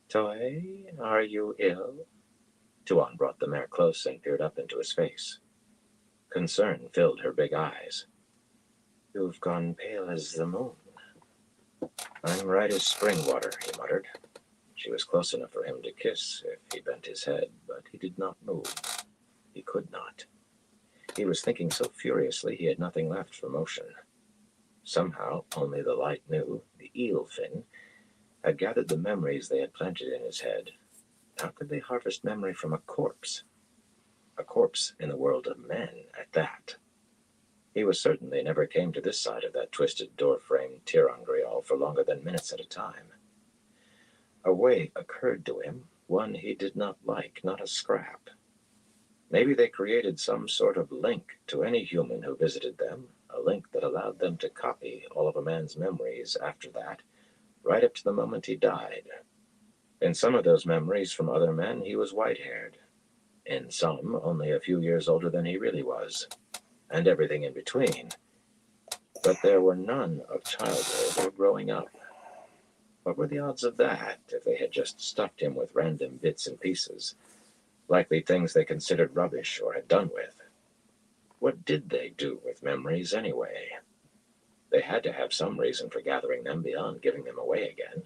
Toy, are you ill? Tuan brought the mare close and peered up into his face. Concern filled her big eyes. You've gone pale as the moon. I'm right as spring water, he muttered. She was close enough for him to kiss if he bent his head, but he did not move. He could not. He was thinking so furiously he had nothing left for motion. Somehow, only the light knew, the eel-fin had gathered the memories they had planted in his head. How could they harvest memory from a corpse? A corpse in the world of men, at that. He was certain they never came to this side of that twisted door-framed Tirangrial for longer than minutes at a time. A way occurred to him, one he did not like, not a scrap. Maybe they created some sort of link to any human who visited them, a link that allowed them to copy all of a man's memories after that, right up to the moment he died. In some of those memories from other men, he was white-haired. In some, only a few years older than he really was, and everything in between. But there were none of childhood or growing up. What were the odds of that, if they had just stuffed him with random bits and pieces, likely things they considered rubbish or had done with? What did they do with memories anyway? They had to have some reason for gathering them beyond giving them away again.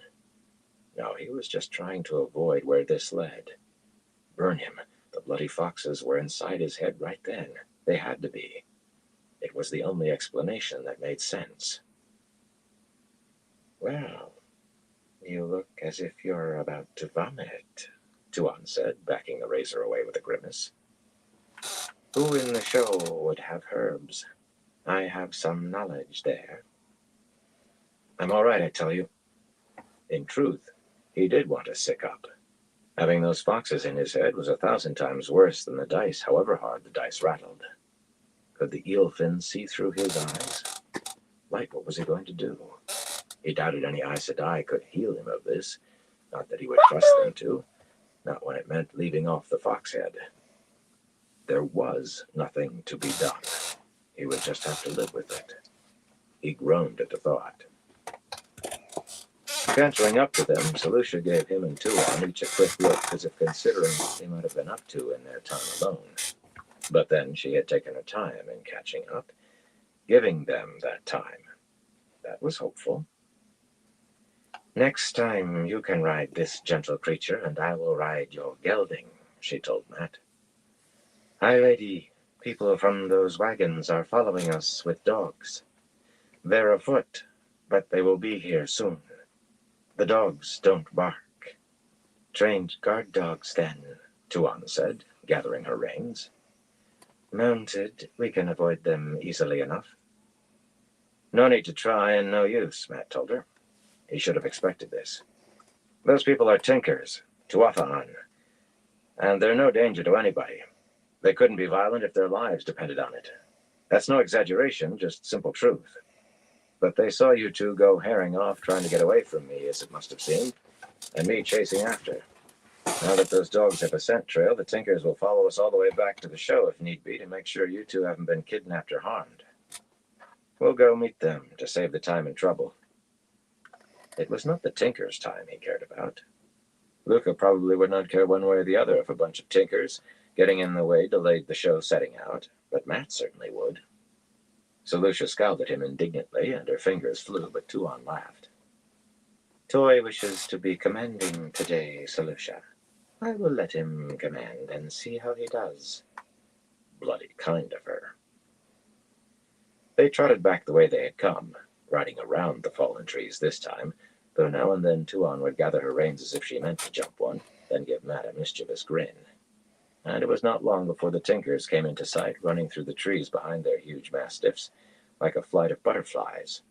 No, he was just trying to avoid where this led. Burn him. The bloody foxes were inside his head right then. They had to be. It was the only explanation that made sense. Well, you look as if you're about to vomit, Tuan said, backing the razor away with a grimace. Who in the show would have herbs? I have some knowledge there. I'm all right, I tell you. In truth, he did want to sick up. Having those foxes in his head was 1,000 times worse than the dice, however hard the dice rattled. Could the eel-fin see through his eyes? Light, what was he going to do? He doubted any Aes Sedai could heal him of this, not that he would trust them to, not when it meant leaving off the fox head. There was nothing to be done. He would just have to live with it. He groaned at the thought. Cantering up to them, Selucia gave him and Tuan each a quick look, as if considering what they might have been up to in their time alone. But then she had taken her time in catching up, giving them that time. That was hopeful. Next time you can ride this gentle creature, and I will ride your gelding, she told Matt. High lady, people from those wagons are following us with dogs. They're afoot, but they will be here soon. The dogs don't bark. Trained guard dogs, then, Tuan said, gathering her reins. Mounted, we can avoid them easily enough. No need to try and no use, Matt told her. He should have expected this. Those people are tinkers, Tuathaan, and they're no danger to anybody. They couldn't be violent if their lives depended on it. That's no exaggeration, just simple truth. But they saw you two go herring off trying to get away from me, as it must have seemed, and me chasing after. Now that those dogs have a scent trail, the Tinkers will follow us all the way back to the show if need be to make sure you two haven't been kidnapped or harmed. We'll go meet them to save the time and trouble. It was not the Tinkers' time he cared about. Luca probably would not care one way or the other if a bunch of Tinkers getting in the way delayed the show setting out, but Matt certainly would. So Lucia scowled at him indignantly, and her fingers flew, but Tuan laughed. Toy wishes to be commanding today, Lucia. I will let him command and see how he does. Bloody kind of her. They trotted back the way they had come, riding around the fallen trees this time, though now and then Tuan would gather her reins as if she meant to jump one, then give Matt a mischievous grin. And it was not long before the Tinkers came into sight, running through the trees behind their huge mastiffs, like a flight of butterflies.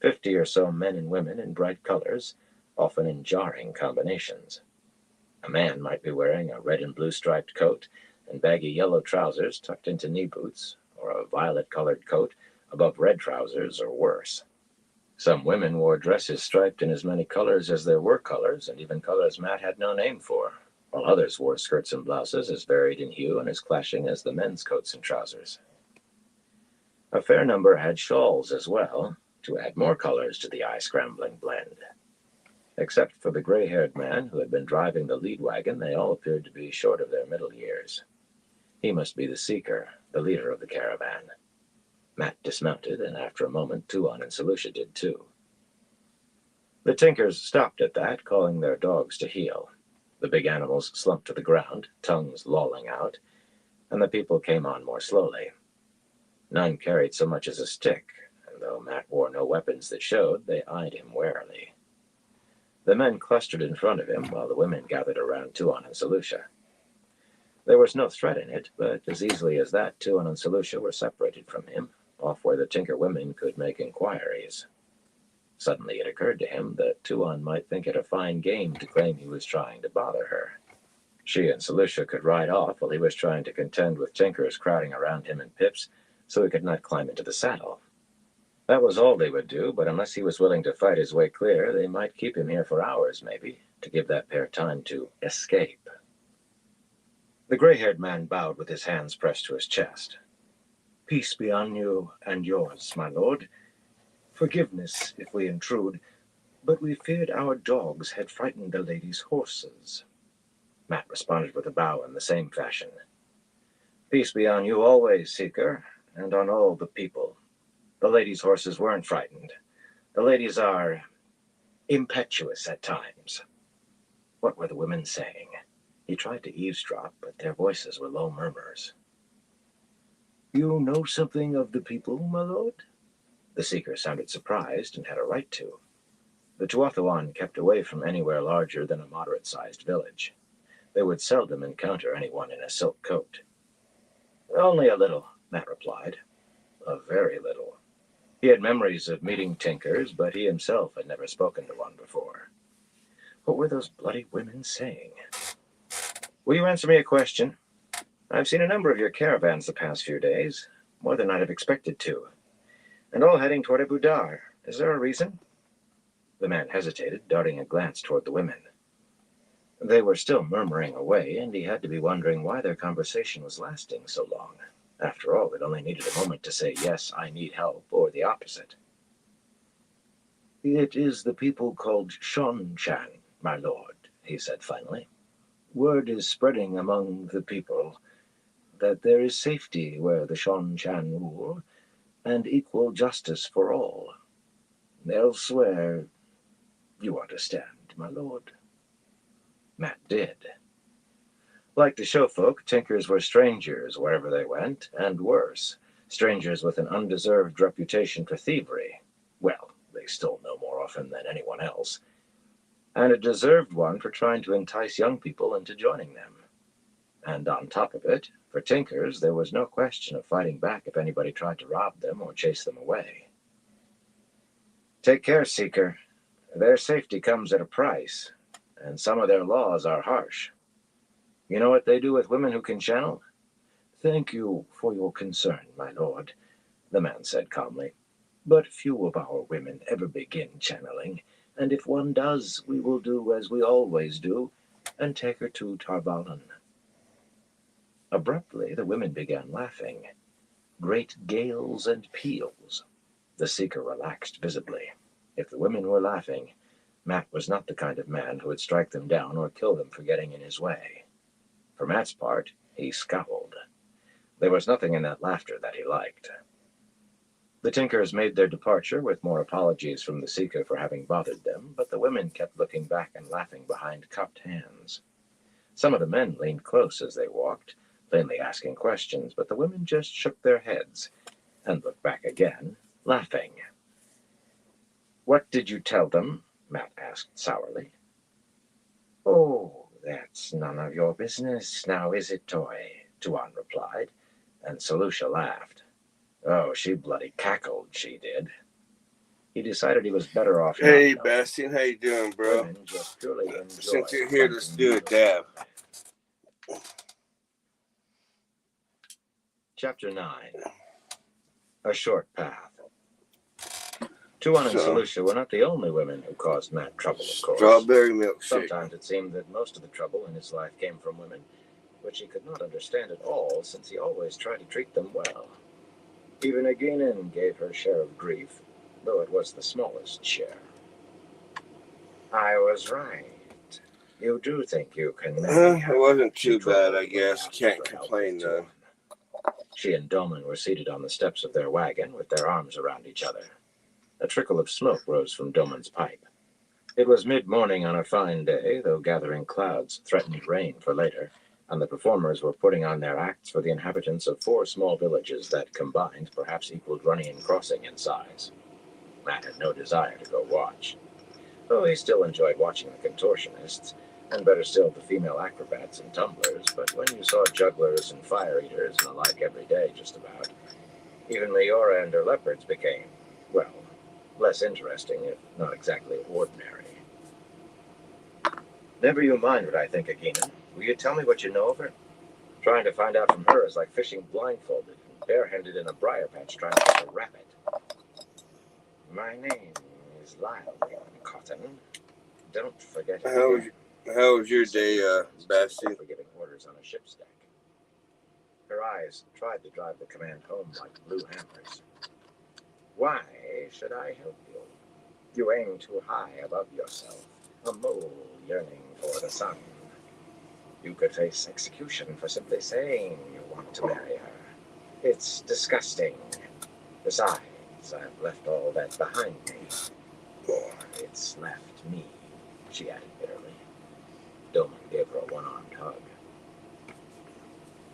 50 or so men and women in bright colors, often in jarring combinations. A man might be wearing a red and blue striped coat and baggy yellow trousers tucked into knee boots, or a violet-colored coat above red trousers, or worse. Some women wore dresses striped in as many colors as there were colors, and even colors Matt had no name for, while others wore skirts and blouses as varied in hue and as clashing as the men's coats and trousers. A fair number had shawls as well, to add more colors to the eye-scrambling blend. Except for the gray-haired man who had been driving the lead wagon, they all appeared to be short of their middle years. He must be the Seeker, the leader of the caravan. Matt dismounted, and after a moment Tuan and Lucia did too. The Tinkers stopped at that, calling their dogs to heel. The big animals slumped to the ground, tongues lolling out, and the people came on more slowly. None carried so much as a stick, and though Matt wore no weapons that showed, they eyed him warily. The men clustered in front of him, while the women gathered around Tuan and Lucia. There was no threat in it, but as easily as that, Tuan and Lucia were separated from him, off where the Tinker women could make inquiries. Suddenly it occurred to him that Tuan might think it a fine game to claim he was trying to bother her. She and Lucia could ride off while he was trying to contend with Tinkers crowding around him in pips so he could not climb into the saddle. That was all they would do, but unless he was willing to fight his way clear, they might keep him here for hours, maybe, to give that pair time to escape. The gray-haired man bowed with his hands pressed to his chest. Peace be on you and yours, my lord. Forgiveness if we intrude, but we feared our dogs had frightened the lady's horses. Matt responded with a bow in the same fashion. Peace be on you always, Seeker, and on all the people. The lady's horses weren't frightened. The ladies are impetuous at times. What were the women saying? He tried to eavesdrop, but their voices were low murmurs. You know something of the people, my lord? The Seeker sounded surprised, and had a right to. The Tuathuan kept away from anywhere larger than a moderate-sized village. They would seldom encounter anyone in a silk coat. Only a little, Matt replied. A very little. He had memories of meeting Tinkers, but he himself had never spoken to one before. What were those bloody women saying? Will you answer me a question? I've seen a number of your caravans the past few days, more than I'd have expected to, and all heading toward Abu Dar. Is there a reason? The man hesitated, darting a glance toward the women. They were still murmuring away, and he had to be wondering why their conversation was lasting so long. After all, it only needed a moment to say, yes, I need help, or the opposite. It is the people called Seanchan, my lord, he said finally. Word is spreading among the people that there is safety where the Seanchan rule, and equal justice for all. Elsewhere, you understand, my lord. Matt did. Like the show folk, tinkers were strangers wherever they went, and worse, strangers with an undeserved reputation for thievery. Well, they stole no more often than anyone else, and a deserved one for trying to entice young people into joining them. And on top of it, for tinkers, there was no question of fighting back if anybody tried to rob them or chase them away. Take care, Seeker. Their safety comes at a price, and some of their laws are harsh. You know what they do with women who can channel? Thank you for your concern, my lord, the man said calmly. But few of our women ever begin channeling, and if one does, we will do as we always do, and take her to Tar Valon. Abruptly, the women began laughing. Great gales and peals. The Seeker relaxed visibly. If the women were laughing, Matt was not the kind of man who would strike them down or kill them for getting in his way. For Matt's part, he scowled. There was nothing in that laughter that he liked. The Tinkers made their departure with more apologies from the Seeker for having bothered them, but the women kept looking back and laughing behind cupped hands. Some of the men leaned close as they walked, plainly asking questions, but the women just shook their heads and looked back again, laughing. What did you tell them? Matt asked sourly. Oh, that's none of your business, now is it, Toy? Tuan replied, and Selucia laughed. Oh, she bloody cackled, she did. He decided he was better off Hey, not knowing. Bastian, how you doing, bro? Women just purely enjoy Since you're here, let's do a hunting. dab. Chapter 9. A Short Path. Tuan and Selucia were not the only women who caused Matt trouble, of course. Strawberry milkshake. Sometimes it seemed that most of the trouble in his life came from women, which he could not understand at all, since he always tried to treat them well. Even Aginin gave her share of grief, though it was the smallest share. I was right. You do think you can marry her. It wasn't too bad, I guess. Can't complain, though. She and Doman were seated on the steps of their wagon with their arms around each other. A trickle of smoke rose from Doman's pipe. It was mid-morning on a fine day, though gathering clouds threatened rain for later, and the performers were putting on their acts for the inhabitants of 4 small villages that combined perhaps equaled Runnian Crossing in size. Matt had no desire to go watch, though he still enjoyed watching the contortionists, and better still the female acrobats and tumblers, but when you saw jugglers and fire-eaters and the like every day just about, even Leora and her leopards became, well, less interesting, if not exactly ordinary. Never you mind what I think, Aginin. Will you tell me what you know of her? Trying to find out from her is like fishing blindfolded and barehanded in a briar patch trying to catch a rabbit. My name is Lyle Cotton. Don't forget it. How was your day, Bastian? For giving orders on a ship's deck. Her eyes tried to drive the command home like blue hammers. Why should I help you? You aim too high above yourself, a mole yearning for the sun. You could face execution for simply saying you want to marry her. It's disgusting. Besides, I've left all that behind me. Or it's left me, she added bitterly. Doman gave her a one-armed hug.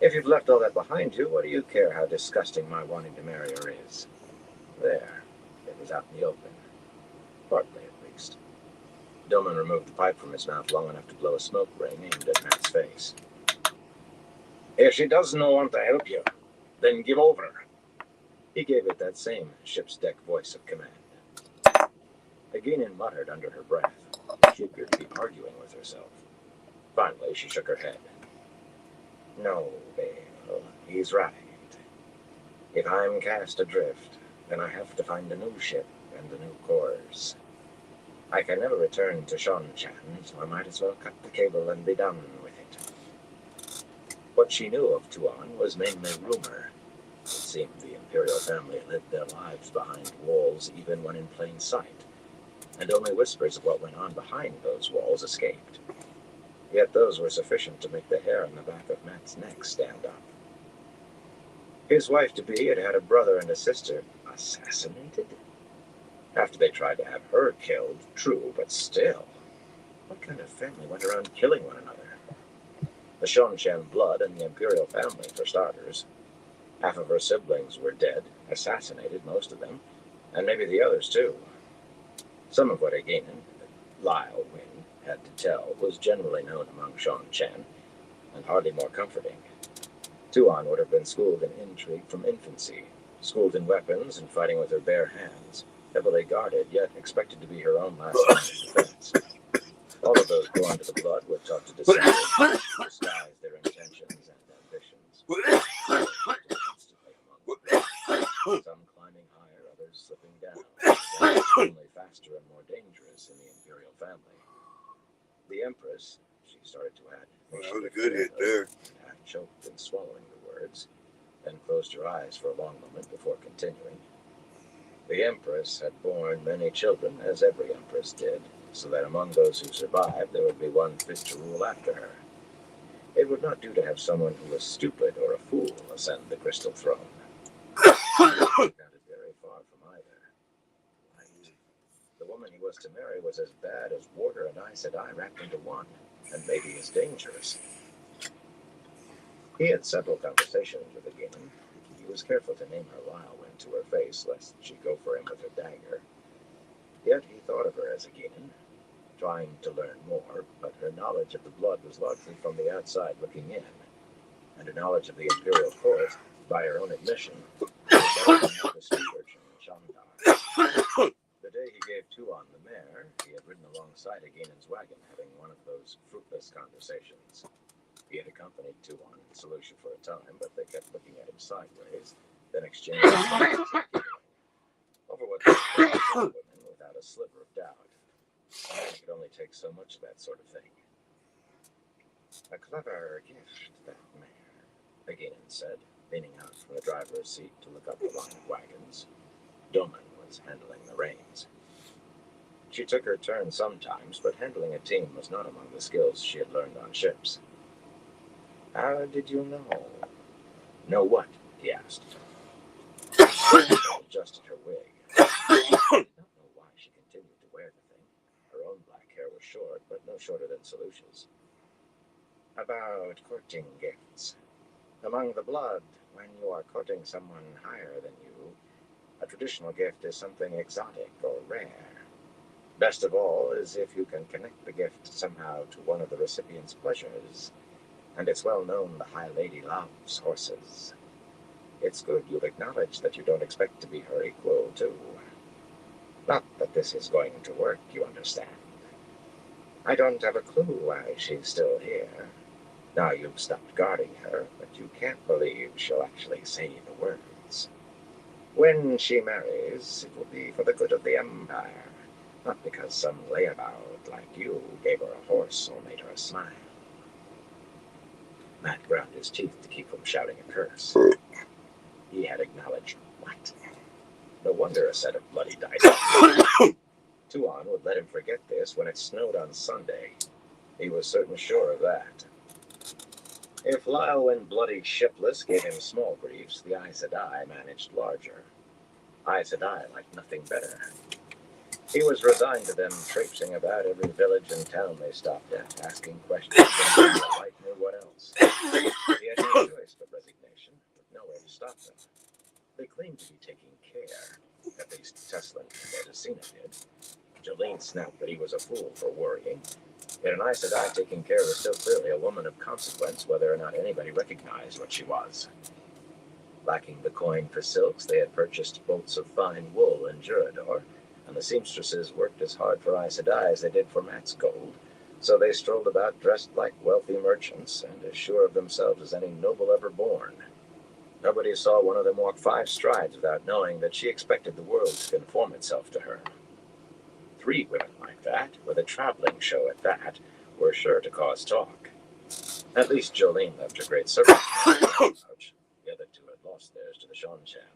If you've left all that behind you, what do you care how disgusting my wanting to marry her is? There, it was out in the open. Partly, at least. Doman removed the pipe from his mouth long enough to blow a smoke ring aimed at Matt's face. If she doesn't want to help you, then give over. He gave it that same ship's deck voice of command. Aginin muttered under her breath. She appeared to be arguing with herself. Finally, she shook her head. No, Bale, he's right. If I'm cast adrift, then I have to find a new ship and a new course. I can never return to Seanchan, so I might as well cut the cable and be done with it. What she knew of Tuan was mainly rumor. It seemed the Imperial family lived their lives behind walls even when in plain sight, and only whispers of what went on behind those walls escaped. Yet those were sufficient to make the hair on the back of Matt's neck stand up. His wife-to-be had had a brother and a sister assassinated? After they tried to have her killed, true, but still. What kind of family went around killing one another? The Shonshan blood and the imperial family, for starters. Half of her siblings were dead, assassinated, most of them, and maybe the others too. Some of what Againen, Lyle Wynn, had to tell was generally known among Shonshan, and hardly more comforting. Tuan would have been schooled in intrigue from infancy, schooled in weapons and fighting with her bare hands, heavily guarded, yet expected to be her own last line of defense. All of those born to the blood were taught to disguise their intentions and ambitions. Some climbing higher, others slipping down, only faster and more dangerous in the imperial family. The Empress, she started to add, that was a good hit there. half choked and swallowing the words, then closed her eyes for a long moment before continuing. The Empress had borne many children, as every Empress did, so that among those who survived there would be one fit to rule after her. It would not do to have someone who was stupid or a fool ascend the crystal throne. Counted very far from either. The woman he was to marry was as bad as water and Aes Sedai wrapped into one, and maybe as dangerous. He had several conversations with Againen. He was careful to name her Lyle Wynn to her face, lest she go for him with her dagger. Yet he thought of her as Againen, trying to learn more, but her knowledge of the blood was largely from the outside looking in, and her knowledge of the Imperial Court, by her own admission, was better than the street urchin in Shandar. The day he gave Tuan the mare, he had ridden alongside Againen's wagon, having one of those fruitless conversations. He had accompanied Tuan in Seleucia for a time, but they kept looking at him sideways, then exchanged over what they women without a sliver of doubt. It could only take so much of that sort of thing. A clever gift, that mare, Againen said, leaning out from the driver's seat to look up the line of wagons. Doman was handling the reins. She took her turn sometimes, but handling a team was not among the skills she had learned on ships. How did you know? Know what? He asked. She adjusted her wig. I did not know why she continued to wear the thing. Her own black hair was short, but no shorter than Seleucia's. About courting gifts. Among the blood, when you are courting someone higher than you, a traditional gift is something exotic or rare. Best of all is if you can connect the gift somehow to one of the recipient's pleasures. And it's well known the High Lady loves horses. It's good you've acknowledged that you don't expect to be her equal, too. Not that this is going to work, you understand. I don't have a clue why she's still here. Now you've stopped guarding her, but you can't believe she'll actually say the words. When she marries, it will be for the good of the Empire, not because some layabout like you gave her a horse or made her a smile. Matt ground his teeth to keep from shouting a curse. He had acknowledged what? No wonder a set of bloody dice. Tuan would let him forget this when it snowed on Sunday. He was certain sure of that. If Lyle went bloody shipless gave him small griefs, the Aes Sedai managed larger. Aes Sedai liked nothing better. He was resigned to them traipsing about every village and town they stopped at, asking questions and right knew what else. He had no choice but resignation, with no way to stop them. They claimed to be taking care, at least Teslin and Edesina did. Jolene snapped that he was a fool for worrying. Yet an Aes Sedai taking care was still clearly a woman of consequence, whether or not anybody recognized what she was. Lacking the coin for silks, they had purchased bolts of fine wool in Jurador, and the seamstresses worked as hard for Aes Sedai as they did for Mat's gold, so they strolled about dressed like wealthy merchants and as sure of themselves as any noble ever born. Nobody saw one of them walk 5 strides without knowing that she expected the world to conform itself to her. 3 women like that, with a traveling show at that, were sure to cause talk. At least Jolene left her great servant. The other 2 had lost theirs to the Shonshan.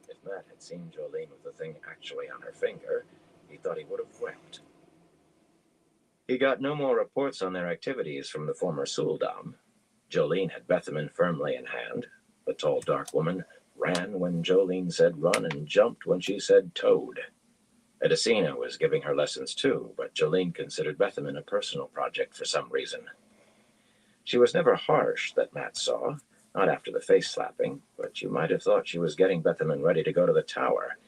If Matt had seen Jolene with the thing actually on her finger, he thought he would have wept. He got no more reports on their activities from the former Suldam. Jolene had Bethamin firmly in hand. The tall, dark woman ran when Jolene said run and jumped when she said toad. Edesina was giving her lessons too, but Jolene considered Bethamin a personal project for some reason. She was never harsh, that Matt saw, not after the face slapping, but you might have thought she was getting Bethaman ready to go to the tower.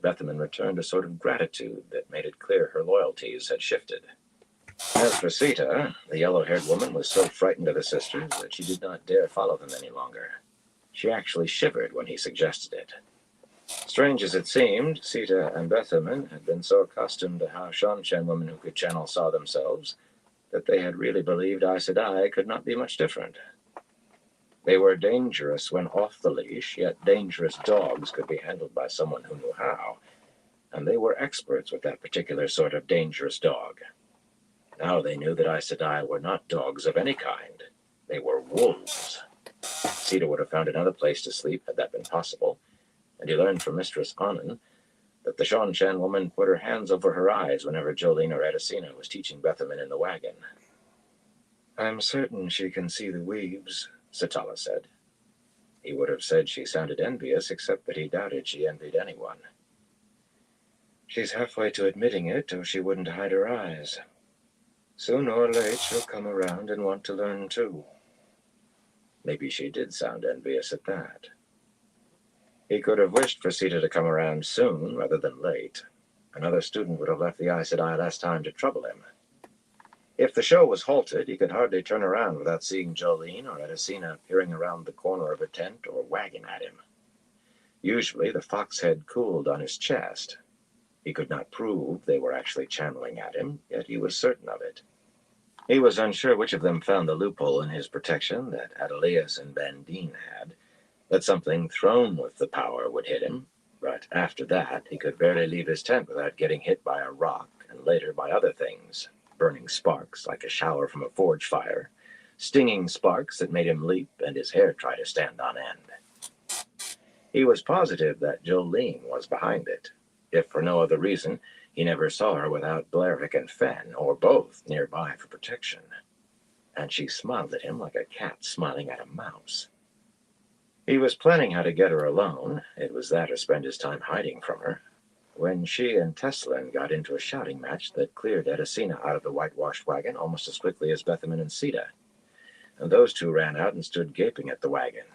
Bethaman returned a sort of gratitude that made it clear her loyalties had shifted. As for Sita, the yellow-haired woman was so frightened of the sisters that she did not dare follow them any longer. She actually shivered when he suggested it. Strange as it seemed, Sita and Bethaman had been so accustomed to how Seanchan women who could channel saw themselves that they had really believed Aes Sedai could not be much different. They were dangerous when off the leash, yet dangerous dogs could be handled by someone who knew how, and they were experts with that particular sort of dangerous dog. Now they knew that Aes Sedai were not dogs of any kind. They were wolves. Sita would have found another place to sleep had that been possible, and he learned from Mistress Annan that the Seanchan woman put her hands over her eyes whenever Jolene or Edicina was teaching Bethaman in the wagon. "I'm certain she can see the weaves," Satala said. He would have said she sounded envious, except that he doubted she envied anyone. "She's halfway to admitting it, or she wouldn't hide her eyes. Sooner or late, she'll come around and want to learn too." Maybe she did sound envious at that. He could have wished for Sita to come around soon rather than late. Another student would have left the Aes Sedai less time to trouble him. If the show was halted, he could hardly turn around without seeing Jolene or Edicina peering around the corner of a tent or wagon at him. Usually the fox head cooled on his chest. He could not prove they were actually channeling at him, yet he was certain of it. He was unsure which of them found the loophole in his protection that Adelias and Bandine had, that something thrown with the power would hit him, but after that he could barely leave his tent without getting hit by a rock and later by other things, burning sparks like a shower from a forge fire, stinging sparks that made him leap and his hair try to stand on end. He was positive that Jolene was behind it. If for no other reason, he never saw her without Blerick and Fen, or both, nearby for protection. And she smiled at him like a cat smiling at a mouse. He was planning how to get her alone, it was that or spend his time hiding from her, when she and Tesslin got into a shouting match that cleared Edicina out of the whitewashed wagon almost as quickly as Bethaman and Sita, and those two ran out and stood gaping at the wagon.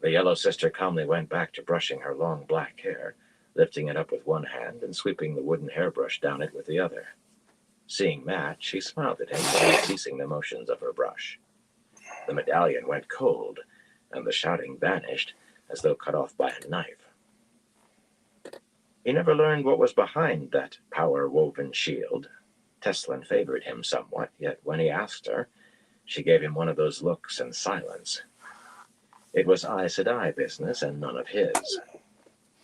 The yellow sister calmly went back to brushing her long black hair, lifting it up with one hand and sweeping the wooden hairbrush down it with the other. Seeing Matt, she smiled at him without ceasing the motions of her brush. The medallion went cold, and the shouting vanished as though cut off by a knife. He never learned what was behind that power-woven shield. Tesslin favored him somewhat, yet when he asked her, she gave him one of those looks in silence. It was Aes Sedai business and none of his.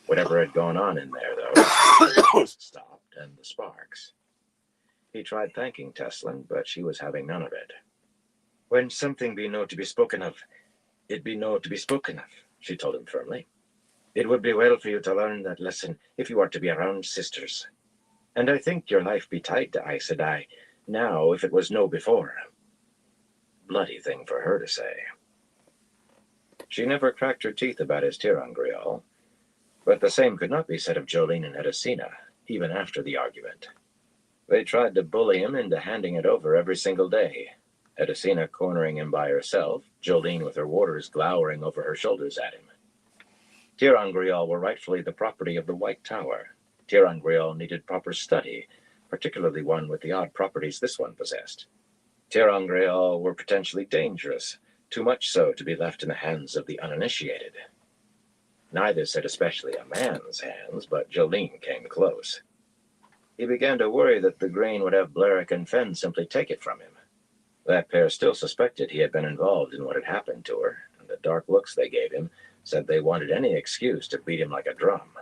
Whatever had gone on in there, though, stopped, and the sparks. He tried thanking Tesslin, but she was having none of it. "When something be no to be spoken of, it be no to be spoken of," she told him firmly. "It would be well for you to learn that lesson if you are to be around sisters. And I think your life be tied to Aes Sedai now if it was no before." Bloody thing for her to say. She never cracked her teeth about his tirangrial, but the same could not be said of Jolene and Edicina, even after the argument. They tried to bully him into handing it over every single day, Edicina cornering him by herself, Jolene with her warders glowering over her shoulders at him. tirangrial were rightfully the property of the White Tower. tirangrial needed proper study, particularly one with the odd properties this one possessed. tirangrial were potentially dangerous, too much so to be left in the hands of the uninitiated. Neither said especially a man's hands, but Jolene came close. He began to worry that the grain would have Blerick and Fen simply take it from him. That pair still suspected he had been involved in what had happened to her, and the dark looks they gave him said they wanted any excuse to beat him like a drum.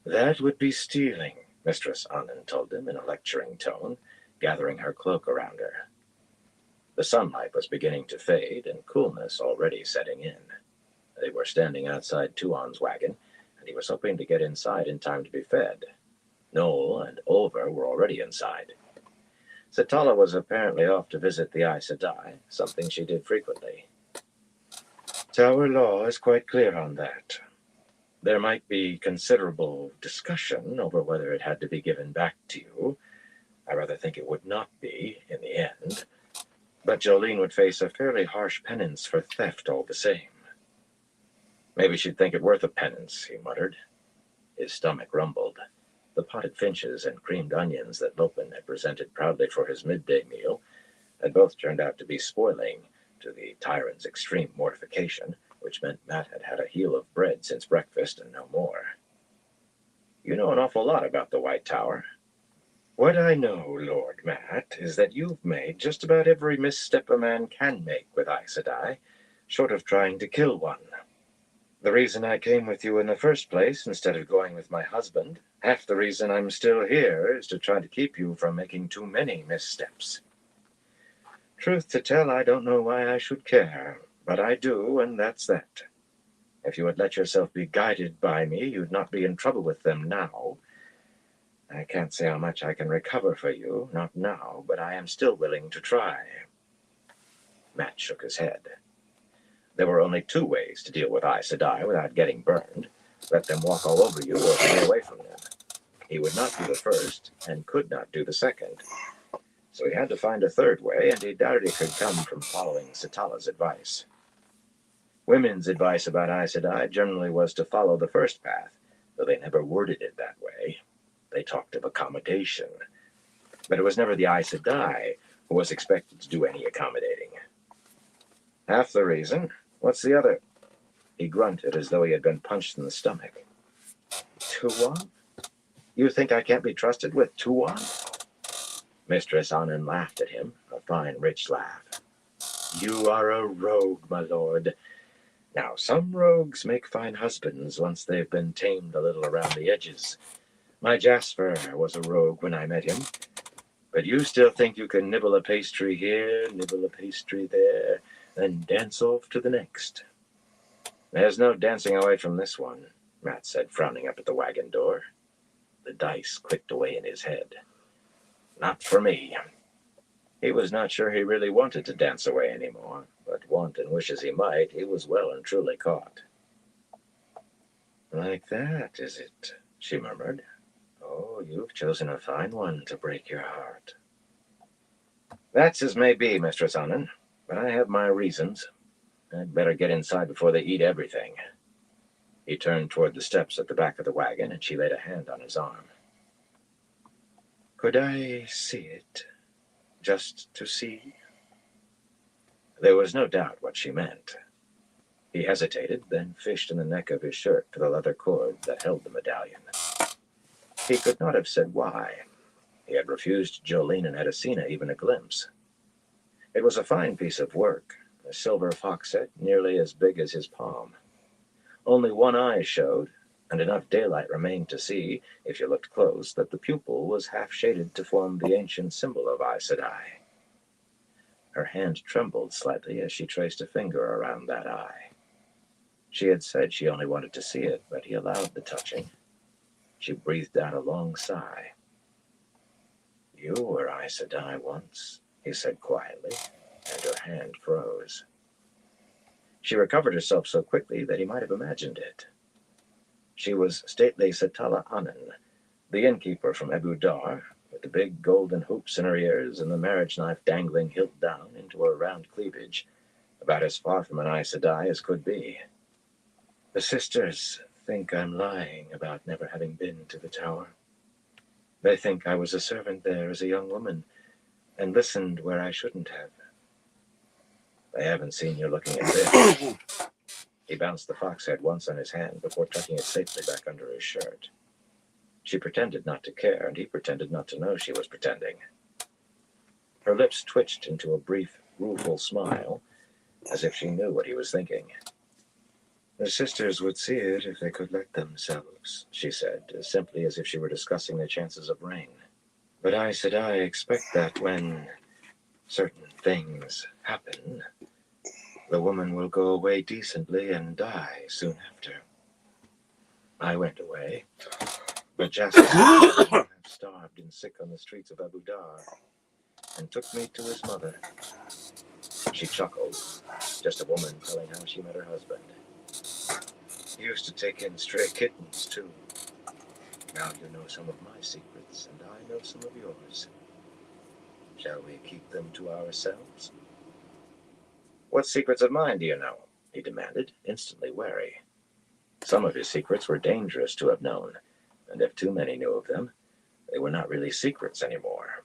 "That would be stealing," Mistress Annan told him in a lecturing tone, gathering her cloak around her. The sunlight was beginning to fade, and coolness already setting in. They were standing outside Tuon's wagon, and he was hoping to get inside in time to be fed. Noel and Olver were already inside. Satala was apparently off to visit the Aes Sedai, something she did frequently. "Tower law is quite clear on that. There might be considerable discussion over whether it had to be given back to you. I rather think it would not be, in the end. But Jolene would face a fairly harsh penance for theft all the same. Maybe she'd think it worth a penance, he muttered. His stomach rumbled. The potted finches and creamed onions that Lopin had presented proudly for his midday meal had both turned out to be spoiling, to the tyrant's extreme mortification, which meant Matt had had a heel of bread since breakfast and no more. You know an awful lot about the White Tower. What I know, Lord Matt, is that you've made just about every misstep a man can make with Aes Sedai, short of trying to kill one. The reason I came with you in the first place, instead of going with my husband, half the reason I'm still here, is to try to keep you from making too many missteps. Truth to tell, I don't know why I should care, but I do, and that's that. If you had let yourself be guided by me, you'd not be in trouble with them now. I can't say how much I can recover for you, not now, but I am still willing to try. Matt shook his head. There were only two ways to deal with Aes Sedai without getting burned. Let them walk all over you or stay away from them. He would not do the first, and could not do the second. So he had to find a third way, and he doubted it could come from following Satala's advice. Women's advice about Aes Sedai generally was to follow the first path, though they never worded it that way. They talked of accommodation. But it was never the Aes Sedai who was expected to do any accommodating. Half the reason. What's the other? He grunted as though he had been punched in the stomach. Tuon? You think I can't be trusted with Tuon? Mistress Annan laughed at him, a fine, rich laugh. You are a rogue, my lord. Now, some rogues make fine husbands once they've been tamed a little around the edges. My Jasper was a rogue when I met him. But you still think you can nibble a pastry here, nibble a pastry there, then dance off to the next. There's no dancing away from this one, Matt said, frowning up at the wagon door. The dice clicked away in his head. Not for me. He was not sure he really wanted to dance away anymore, but want and wish as he might, he was well and truly caught. Like that, is it? She murmured. Oh, you've chosen a fine one to break your heart. That's as may be, Mistress Annan. But I have my reasons. I'd better get inside before they eat everything. He turned toward the steps at the back of the wagon, and she laid a hand on his arm. Could I see it? Just to see? There was no doubt what she meant. He hesitated, then fished in the neck of his shirt for the leather cord that held the medallion. He could not have said why. He had refused Jolene and Edicina even a glimpse. It was a fine piece of work, a silver fox set nearly as big as his palm. Only one eye showed, and enough daylight remained to see, if you looked close, that the pupil was half shaded to form the ancient symbol of Aes Sedai. Her hand trembled slightly as she traced a finger around that eye. She had said she only wanted to see it, but he allowed the touching. She breathed out a long sigh. You were Aes Sedai once, he said quietly, and her hand froze. She recovered herself so quickly that he might have imagined it. She was stately Setala Annan, the innkeeper from Abu Dar, with the big golden hoops in her ears and the marriage knife dangling hilt down into her round cleavage, about as far from an Aes Sedai as could be. The sisters think I'm lying about never having been to the tower. They think I was a servant there as a young woman and listened where I shouldn't have. They haven't seen you looking at this. He bounced the fox head once on his hand before tucking it safely back under his shirt. She pretended not to care, and he pretended not to know she was pretending. Her lips twitched into a brief, rueful smile, as if she knew what he was thinking. The sisters would see it if they could let themselves, she said, as simply as if she were discussing the chances of rain. But I said I expect that when certain things happen, the woman will go away decently and die soon after. I went away, but Jasper had starved and sick on the streets of Abu Dar, and took me to his mother. She chuckled, just a woman telling how she met her husband. He used to take in stray kittens, too. Now you know some of my secrets, and I know some of yours. Shall we keep them to ourselves? What secrets of mine do you know? He demanded, instantly wary. Some of his secrets were dangerous to have known, and if too many knew of them, they were not really secrets anymore.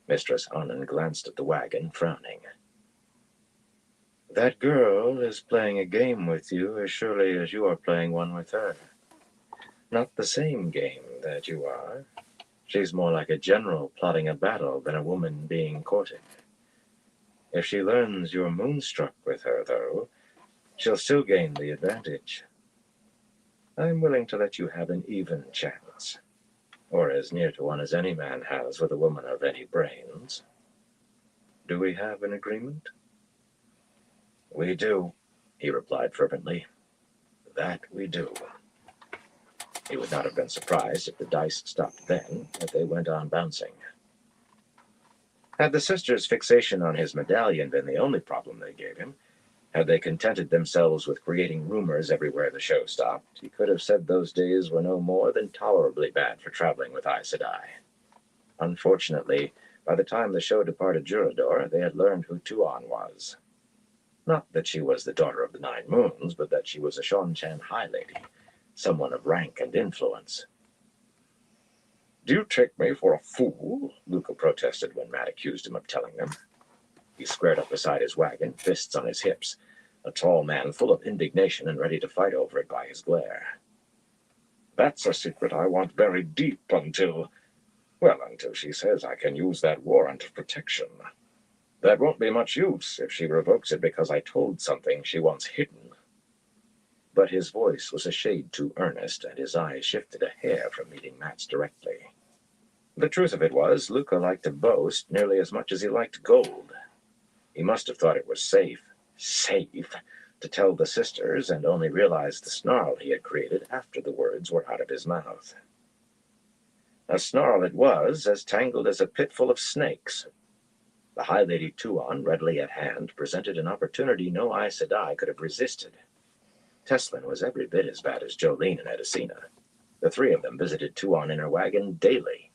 Mistress Anand glanced at the wagon, frowning. That girl is playing a game with you as surely as you are playing one with her. Not the same game that you are. She's more like a general plotting a battle than a woman being courted. If she learns you're moonstruck with her, though, she'll still gain the advantage. I'm willing to let you have an even chance, or as near to one as any man has with a woman of any brains. Do we have an agreement? We do, he replied fervently. That we do. He would not have been surprised if the dice stopped then, but they went on bouncing. Had the sisters' fixation on his medallion been the only problem they gave him, had they contented themselves with creating rumors everywhere the show stopped, he could have said those days were no more than tolerably bad for traveling with Aes Sedai. Unfortunately, by the time the show departed Jurador, they had learned who Tuon was. Not that she was the daughter of the Nine Moons, but that she was a Seanchan High Lady, someone of rank and influence. Do you take me for a fool? Luca protested when Mat accused him of telling them. He squared up beside his wagon, fists on his hips, a tall man full of indignation and ready to fight over it by his glare. That's a secret I want buried deep until she says I can use that warrant of protection. That won't be much use if she revokes it because I told something she wants hidden. But his voice was a shade too earnest, and his eyes shifted a hair from meeting Mat's directly. The truth of it was, Luca liked to boast nearly as much as he liked gold. He must have thought it was safe, to tell the sisters, and only realized the snarl he had created after the words were out of his mouth. A snarl it was, as tangled as a pit full of snakes. The High Lady Tuon, readily at hand, presented an opportunity no Aes Sedai could have resisted. Teslin was every bit as bad as Jolene and Edicina. The three of them visited Tuon in her wagon daily,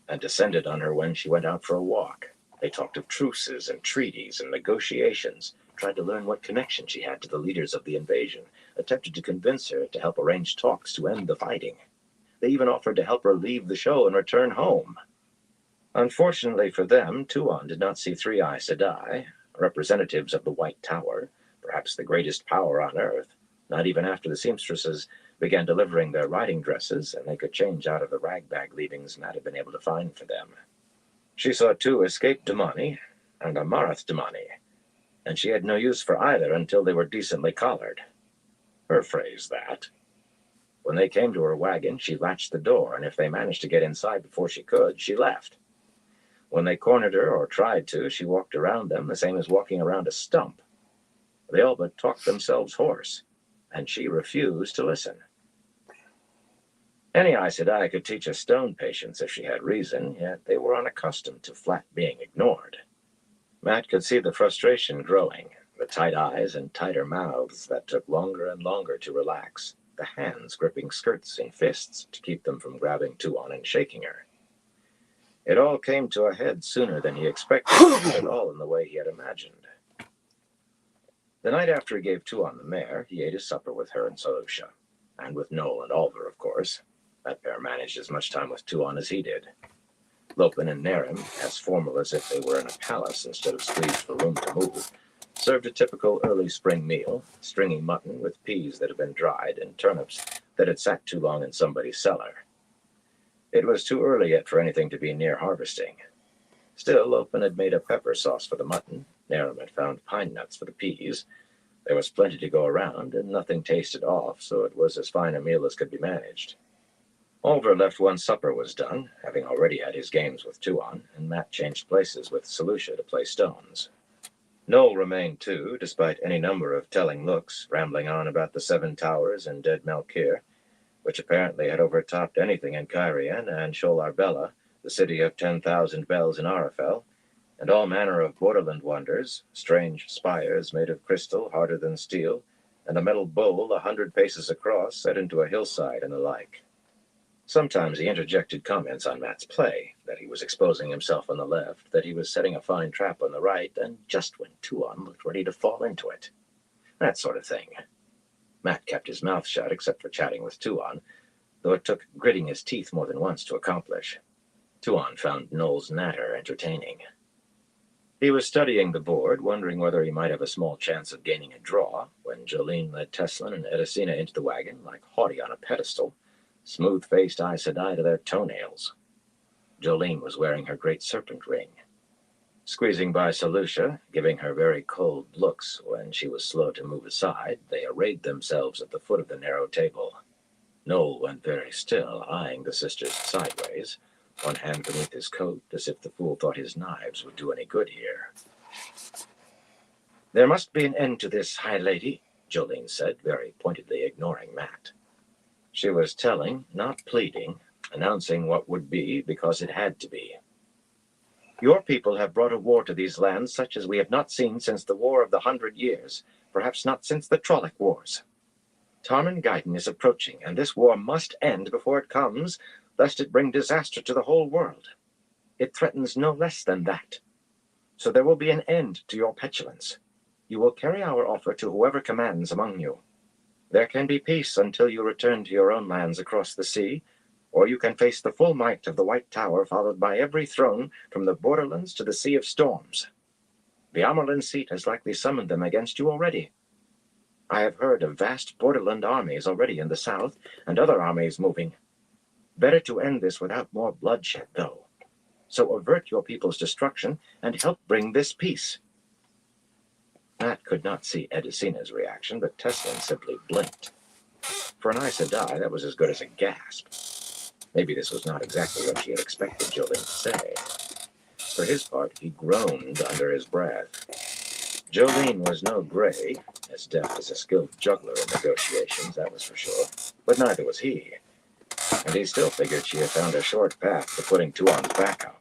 and descended on her when she went out for a walk. They talked of truces and treaties and negotiations, tried to learn what connection she had to the leaders of the invasion, attempted to convince her to help arrange talks to end the fighting. They even offered to help her leave the show and return home. Unfortunately for them, Tuon did not see three Aes Sedai, representatives of the White Tower, perhaps the greatest power on earth, not even after the seamstresses began delivering their riding dresses and they could change out of the ragbag leavings Mat had been able to find for them. She saw two escaped Damani and a Marath Damani, and she had no use for either until they were decently collared. Her phrase, that. When they came to her wagon, she latched the door, and if they managed to get inside before she could, she left. When they cornered her, or tried to, she walked around them, the same as walking around a stump. They all but talked themselves hoarse, and she refused to listen. Any Aes Sedai could teach a stone patience if she had reason, yet they were unaccustomed to flat being ignored. Mat could see the frustration growing, the tight eyes and tighter mouths that took longer and longer to relax, the hands gripping skirts in fists to keep them from grabbing Tuon and shaking her. It all came to a head sooner than he expected, not at all in the way he had imagined. The night after he gave Tuon the mare, he ate his supper with her and Selucia, and with Noel and Alver, of course. That pair managed as much time with Tuon as he did. Lopen and Narim, as formal as if they were in a palace instead of squeezed for room to move, served a typical early spring meal, stringy mutton with peas that had been dried and turnips that had sat too long in somebody's cellar. It was too early yet for anything to be near harvesting. Still, Lopen had made a pepper sauce for the mutton, Narim had found pine nuts for the peas. There was plenty to go around, and nothing tasted off, so it was as fine a meal as could be managed. Alver left once supper was done, having already had his games with Tuon, and Mat changed places with Selucia to play stones. Noel remained too, despite any number of telling looks, rambling on about the Seven Towers and dead Melkir, which apparently had overtopped anything in Cairhien and Shol Arbella, the city of 10,000 bells in Arafel, and all manner of borderland wonders, strange spires made of crystal harder than steel, and a metal bowl 100 paces across set into a hillside and the like. Sometimes he interjected comments on Matt's play, that he was exposing himself on the left, that he was setting a fine trap on the right, and just when Tuon looked ready to fall into it. That sort of thing. Matt kept his mouth shut except for chatting with Tuon, though it took gritting his teeth more than once to accomplish. Tuon found Noel's natter entertaining. He was studying the board, wondering whether he might have a small chance of gaining a draw, when Jolene led Teslin and Edicina into the wagon, like haughty on a pedestal, smooth-faced Aes Sedai to their toenails. Jolene was wearing her great serpent ring. Squeezing by Selucia, giving her very cold looks when she was slow to move aside, they arrayed themselves at the foot of the narrow table. Noel went very still, eyeing the sisters sideways, one hand beneath his coat, as if the fool thought his knives would do any good here. "There must be an end to this, High Lady," Jolene said, very pointedly ignoring Matt. She was telling, not pleading, announcing what would be because it had to be. "Your people have brought a war to these lands such as we have not seen since the War of the 100 Years, perhaps not since the Trolloc Wars. Tarmon Guyton is approaching, and this war must end before it comes, lest it bring disaster to the whole world. It threatens no less than that. So there will be an end to your petulance. You will carry our offer to whoever commands among you. There can be peace until you return to your own lands across the sea, or you can face the full might of the White Tower, followed by every throne from the borderlands to the Sea of Storms. The Amerlin seat has likely summoned them against you already. I have heard of vast borderland armies already in the south, and other armies moving. Better to end this without more bloodshed, though. So avert your people's destruction and help bring this peace." Matt could not see Edicina's reaction, but Teslin simply blinked. For an Aes Sedai, that was as good as a gasp. Maybe this was not exactly what she had expected Jolene to say. For his part, he groaned under his breath. Jolene was no Grey, as deft as a skilled juggler in negotiations, that was for sure, but neither was he. And he still figured she had found a short path to putting Tuon's back up.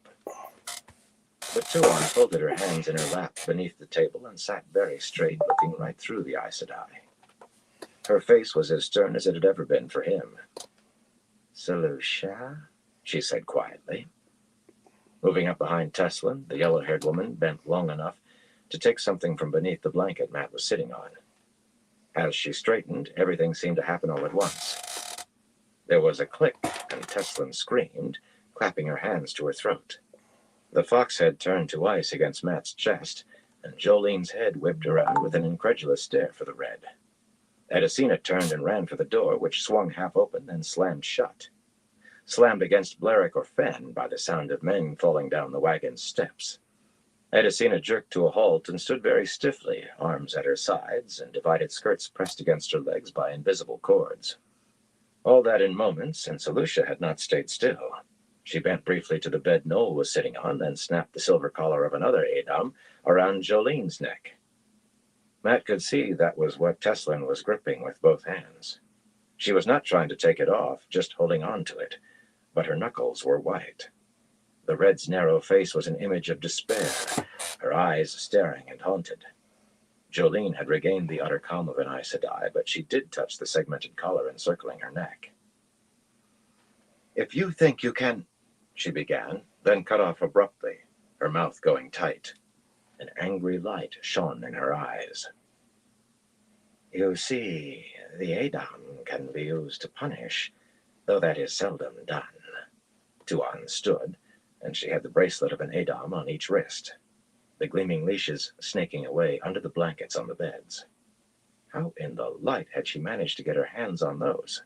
But Tuon folded her hands in her lap beneath the table and sat very straight, looking right through the Aes Sedai. Her face was as stern as it had ever been for him. "Selucia," she said quietly. Moving up behind Teslin, the yellow-haired woman bent long enough to take something from beneath the blanket Matt was sitting on. As she straightened, everything seemed to happen all at once. There was a click, and Teslin screamed, clapping her hands to her throat. The fox head turned to ice against Matt's chest, and Jolene's head whipped around with an incredulous stare for the red. Edicina turned and ran for the door, which swung half open, then slammed shut. Slammed against Blerick or Fen by the sound of men falling down the wagon's steps. Edicina jerked to a halt and stood very stiffly, arms at her sides and divided skirts pressed against her legs by invisible cords. All that in moments, and Selucia had not stayed still. She bent briefly to the bed Noel was sitting on, then snapped the silver collar of another Adam around Jolene's neck. Matt could see that was what Teslin was gripping with both hands. She was not trying to take it off, just holding on to it, but her knuckles were white. The red's narrow face was an image of despair, her eyes staring and haunted. Jolene had regained the utter calm of an Aes Sedai, but she did touch the segmented collar encircling her neck. "If you think you can," she began, then cut off abruptly, her mouth going tight. An angry light shone in her eyes. "You see, the Adam can be used to punish, though that is seldom done." Tuon stood, and she had the bracelet of an Adam on each wrist, the gleaming leashes snaking away under the blankets on the beds. How in the light had she managed to get her hands on those?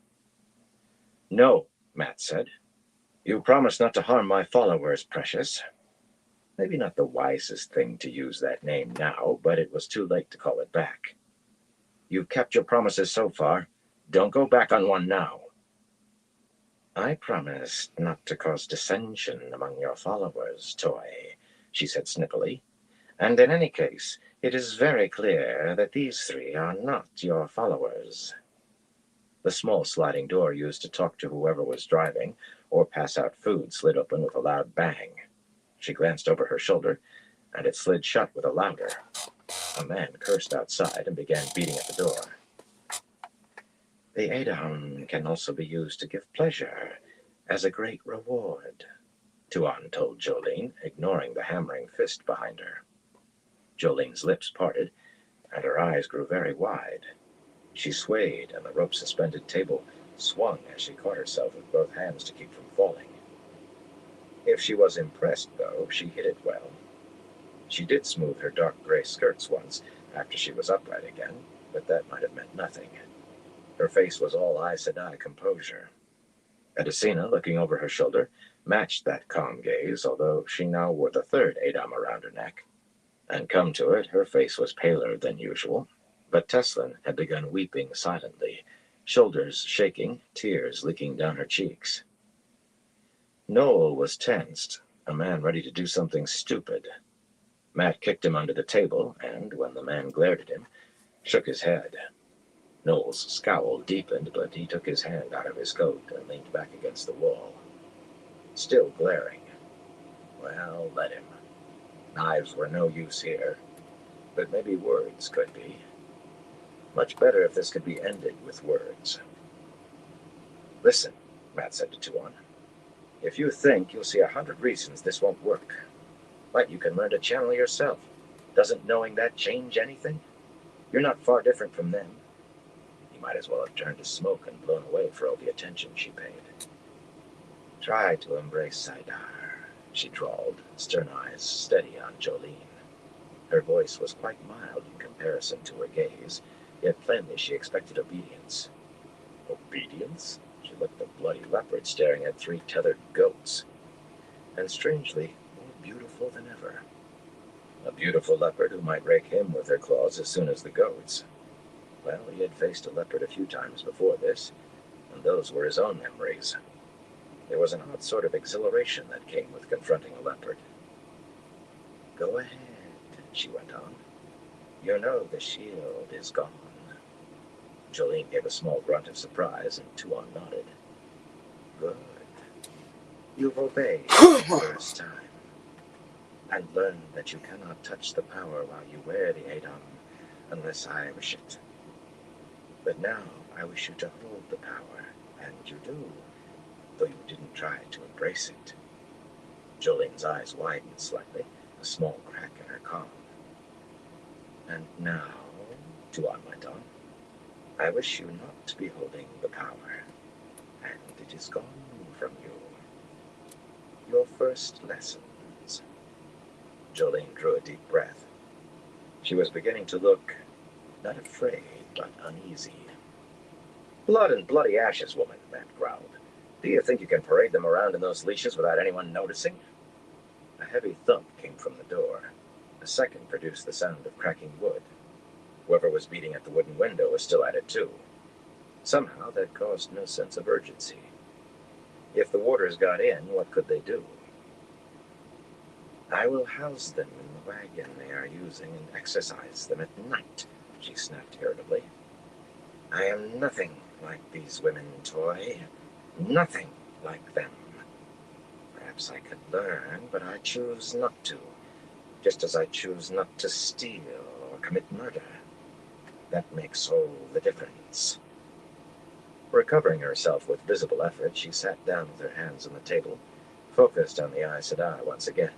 "No," Matt said. "You promised not to harm my followers, Precious." Maybe not the wisest thing to use that name now, but it was too late to call it back. "You've kept your promises so far. Don't go back on one now." "I promised not to cause dissension among your followers, Toy," she said snippily. "And in any case, it is very clear that these three are not your followers." The small sliding door used to talk to whoever was driving or pass out food slid open with a loud bang. She glanced over her shoulder, and it slid shut with a louder. A man cursed outside and began beating at the door. "The Adam can also be used to give pleasure, as a great reward, Tuan told Jolene, ignoring the hammering fist behind her. Jolene's lips parted, and her eyes grew very wide. She swayed, and the rope-suspended table swung as she caught herself with both hands to keep from falling. If she was impressed, though, she hid it well. She did smooth her dark gray skirts once, after she was upright again, but that might have meant nothing. Her face was all Aes Sedai composure. Edicina, looking over her shoulder, matched that calm gaze, although she now wore the third Adam around her neck. And come to it, her face was paler than usual, but Teslin had begun weeping silently, shoulders shaking, tears leaking down her cheeks. Noel was tensed, a man ready to do something stupid. Mat kicked him under the table, and, when the man glared at him, shook his head. Noel's scowl deepened, but he took his hand out of his coat and leaned back against the wall. Still glaring. Well, let him. Knives were no use here, but maybe words could be. Much better if this could be ended with words. Listen, Mat said to Tuan. If you think, you'll see 100 reasons this won't work. But you can learn to channel yourself. Doesn't knowing that change anything? You're not far different from them. He might as well have turned to smoke and blown away for all the attention she paid. Try to embrace Saidar, she drawled, stern eyes steady on Jolene. Her voice was quite mild in comparison to her gaze, yet plainly she expected obedience. Obedience? She looked a bloody leopard staring at 3 tethered goats. And strangely, more beautiful than ever. A beautiful leopard who might rake him with her claws as soon as the goats. Well, he had faced a leopard a few times before this, and those were his own memories. There was an odd sort of exhilaration that came with confronting a leopard. Go ahead, she went on. You know the shield is gone. Jolene gave a small grunt of surprise, and Tuan nodded. Good. You've obeyed the first time, and learned that you cannot touch the power while you wear the Adam, unless I wish it. But now I wish you to hold the power, and you do, though you didn't try to embrace it. Jolene's eyes widened slightly, a small crack in her calm. And now, Tuan went on, I wish you not to be holding the power, and it is gone from you. Your first lessons. Jolene drew a deep breath. She was beginning to look, not afraid, but uneasy. Blood and bloody ashes, woman, Mat growled. Do you think you can parade them around in those leashes without anyone noticing? A heavy thump came from the door. A second produced the sound of cracking wood. Whoever was beating at the wooden window was still at it too. Somehow that caused no sense of urgency. If the warders got in, what could they do? I will house them in the wagon they are using and exercise them at night, she snapped irritably. I am nothing like these women, Toy. Nothing like them. Perhaps I could learn, but I choose not to. Just as I choose not to steal or commit murder. That makes all the difference. Recovering herself with visible effort, she sat down with her hands on the table, focused on the Aes Sedai once again.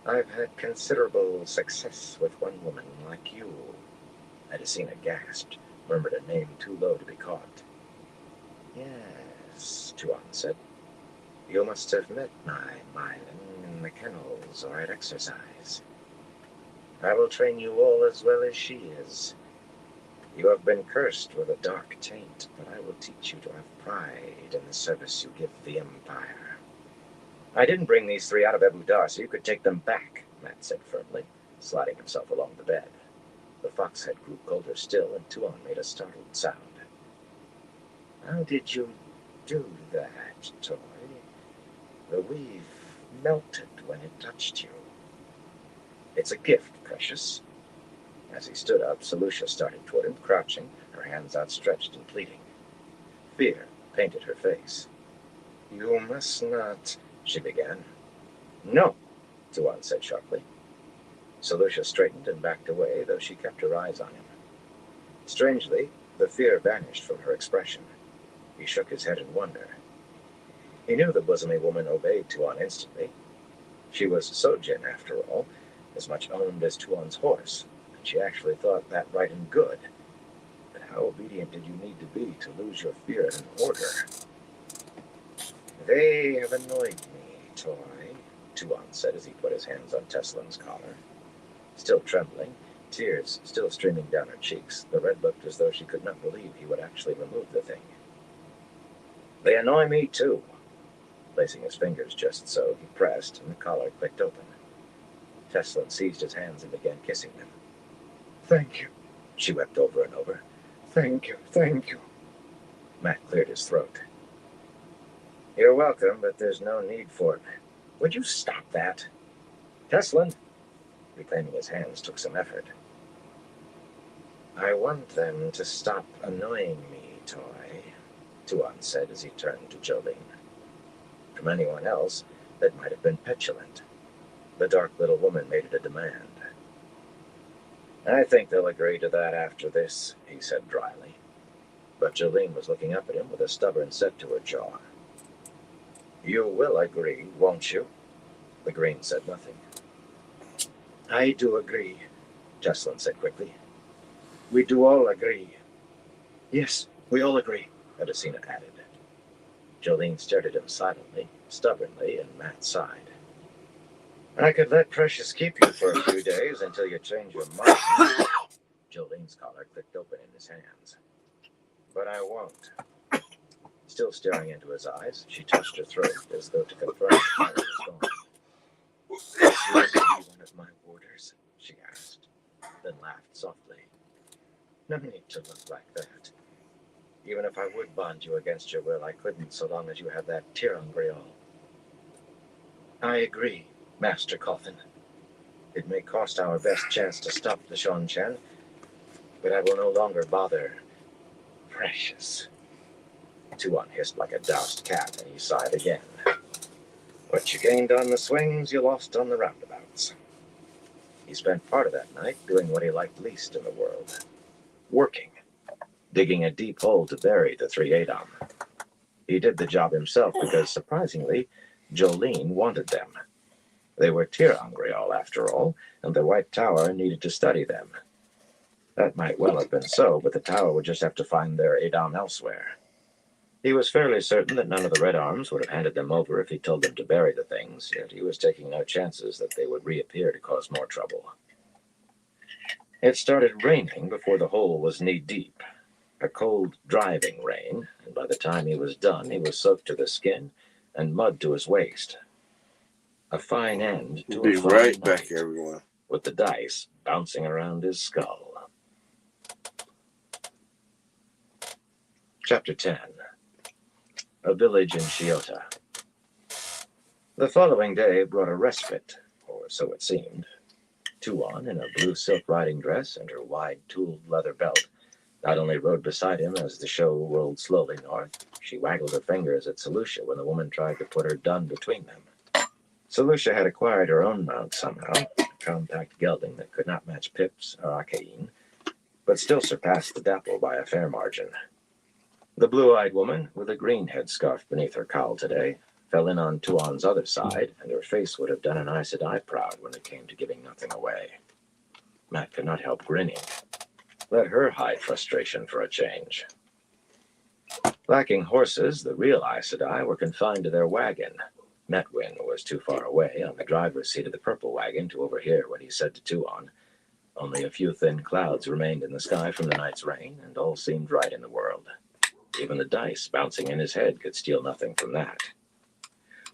I've had considerable success with one woman like you. Edicina gasped, murmured a name too low to be caught. Yes, Tuan said. You must have met my Mylan in the kennels or at exercise. I will train you all as well as she is. You have been cursed with a dark taint, but I will teach you to have pride in the service you give the Empire. I didn't bring these 3 out of Ebu Dar so you could take them back, Mat said firmly, sliding himself along the bed. The fox head grew colder still, and Tuan made a startled sound. How did you do that, Toy? The weave melted when it touched you. It's a gift, precious. As he stood up, Selucia started toward him, crouching, her hands outstretched and pleading. Fear painted her face. You must not, she began. No, Tuan said sharply. Selucia straightened and backed away, though she kept her eyes on him. Strangely, the fear vanished from her expression. He shook his head in wonder. He knew the bosomy woman obeyed Tuon instantly. She was Sojin, after all, as much owned as Tuon's horse, and she actually thought that right and good. But how obedient did you need to be to lose your fear in order? They have annoyed me, Toy, Tuon said as he put his hands on Teslin's collar. Still trembling, tears still streaming down her cheeks, the red looked as though she could not believe he would actually remove the thing. They annoy me, too. Placing his fingers just so, he pressed, and the collar clicked open. Teslin seized his hands and began kissing them. Thank you, she wept over and over. Thank you, thank you. Mat cleared his throat. You're welcome, but there's no need for it. Would you stop that? Teslin, reclaiming his hands, took some effort. I want them to stop annoying me, Toy, Tuon said as he turned to Jolene. From anyone else, that might have been petulant. The dark little woman made it a demand. I think they'll agree to that after this, he said dryly. But Jolene was looking up at him with a stubborn set to her jaw. You will agree, won't you? The Green said nothing. I do agree, Teslin said quickly. We do all agree. Yes, we all agree, Edicina added. Jolene stared at him silently, stubbornly, and Mat sighed. I could let Precious keep you for a few days until you change your mind. Jolene's collar clicked open in his hands. But I won't. Still staring into his eyes, she touched her throat as though to confirm the fire was gone. You will be one of my warders, she asked, then laughed softly. No need to look like that. Even if I would bond you against your will, I couldn't so long as you have that tir'angreal. I agree, Master Coffin. It may cost our best chance to stop the Seanchan, but I will no longer bother Precious. Tuon hissed like a doused cat, and he sighed again. What you gained on the swings, you lost on the roundabouts. He spent part of that night doing what he liked least in the world. Working. Digging a deep hole to bury the 3 Adom. He did the job himself because, surprisingly, Jolene wanted them. They were tir'angreal, after all, and the White Tower needed to study them. That might well have been so, but the Tower would just have to find their Adom elsewhere. He was fairly certain that none of the Red Arms would have handed them over if he told them to bury the things, yet he was taking no chances that they would reappear to cause more trouble. It started raining before the hole was knee-deep. A cold, driving rain, and by the time he was done, he was soaked to the skin and mud to his waist. A fine end to Be a fine right night, back, everyone. with the dice bouncing around his skull. Chapter 10. A village in Chiota. The following day brought a respite, or so it seemed. Tuon, in a blue silk riding dress and her wide tooled leather belt, not only rode beside him as the show rolled slowly north, she waggled her fingers at Selucia when the woman tried to put her dun between them. Selucia had acquired her own mount somehow, a compact gelding that could not match Pip's or Archaeen, but still surpassed the Dapple by a fair margin. The blue-eyed woman, with a green headscarf beneath her cowl today, fell in on Tuon's other side, and her face would have done an Aes Sedai proud when it came to giving nothing away. Mat could not help grinning. Let her hide frustration for a change. Lacking horses, the real Aes Sedai were confined to their wagon. Metwin was too far away on the driver's seat of the purple wagon to overhear what he said to Tuon. Only a few thin clouds remained in the sky from the night's rain, and all seemed right in the world. Even the dice bouncing in his head could steal nothing from that.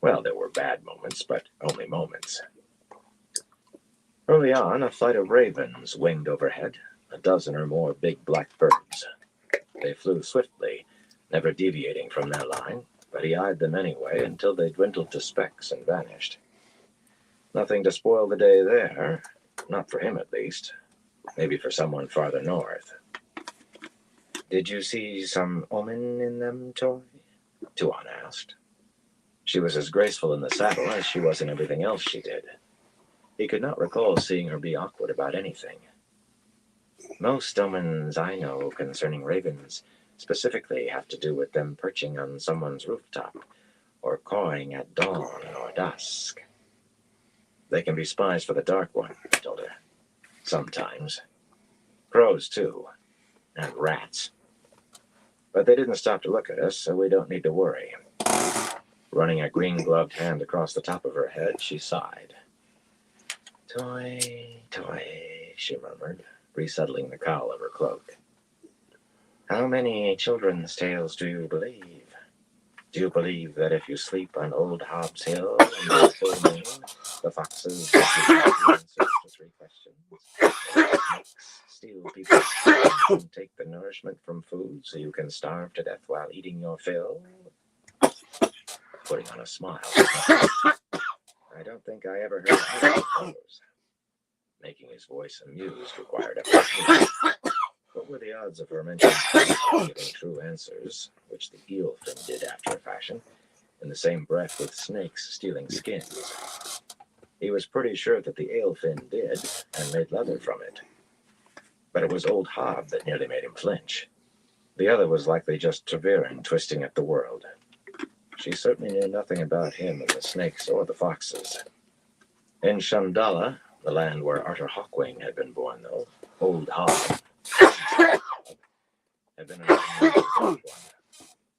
Well, there were bad moments, but only moments. Early on, a flight of ravens winged overhead, a dozen or more big black birds. They flew swiftly, never deviating from their line, but he eyed them anyway until they dwindled to specks and vanished. Nothing to spoil the day there, not for him at least, maybe for someone farther north. Did you see some omen in them, Toy? Tuon asked. She was as graceful in the saddle as she was in everything else she did. He could not recall seeing her be awkward about anything. Most omens I know concerning ravens specifically have to do with them perching on someone's rooftop, or cawing at dawn or dusk. They can be spies for the Dark One, I told her. Sometimes. Crows, too. And rats. But they didn't stop to look at us, so we don't need to worry. Running a green-gloved hand across the top of her head, she sighed. Toy, toy, she murmured, resettling the cowl of her cloak. How many children's tales do you believe? Do you believe that if you sleep on Old Hobbs Hill in the full moon, the foxes will give you the answers to 3 questions? Snakes steal people's food and take the nourishment from food so you can starve to death while eating your fill? Putting on a smile. I don't think I ever heard either of those. Making his voice amused required effort. What were the odds of her mentioning giving true answers, which the eelfin did after a fashion, in the same breath with snakes stealing skins? He was pretty sure that the eelfin did, and made leather from it. But it was old Hob that nearly made him flinch. The other was likely just Treviran twisting at the world. She certainly knew nothing about him and the snakes or the foxes. In Shandala, the land where Arthur Hawkwing had been born, though, old Hob had been one.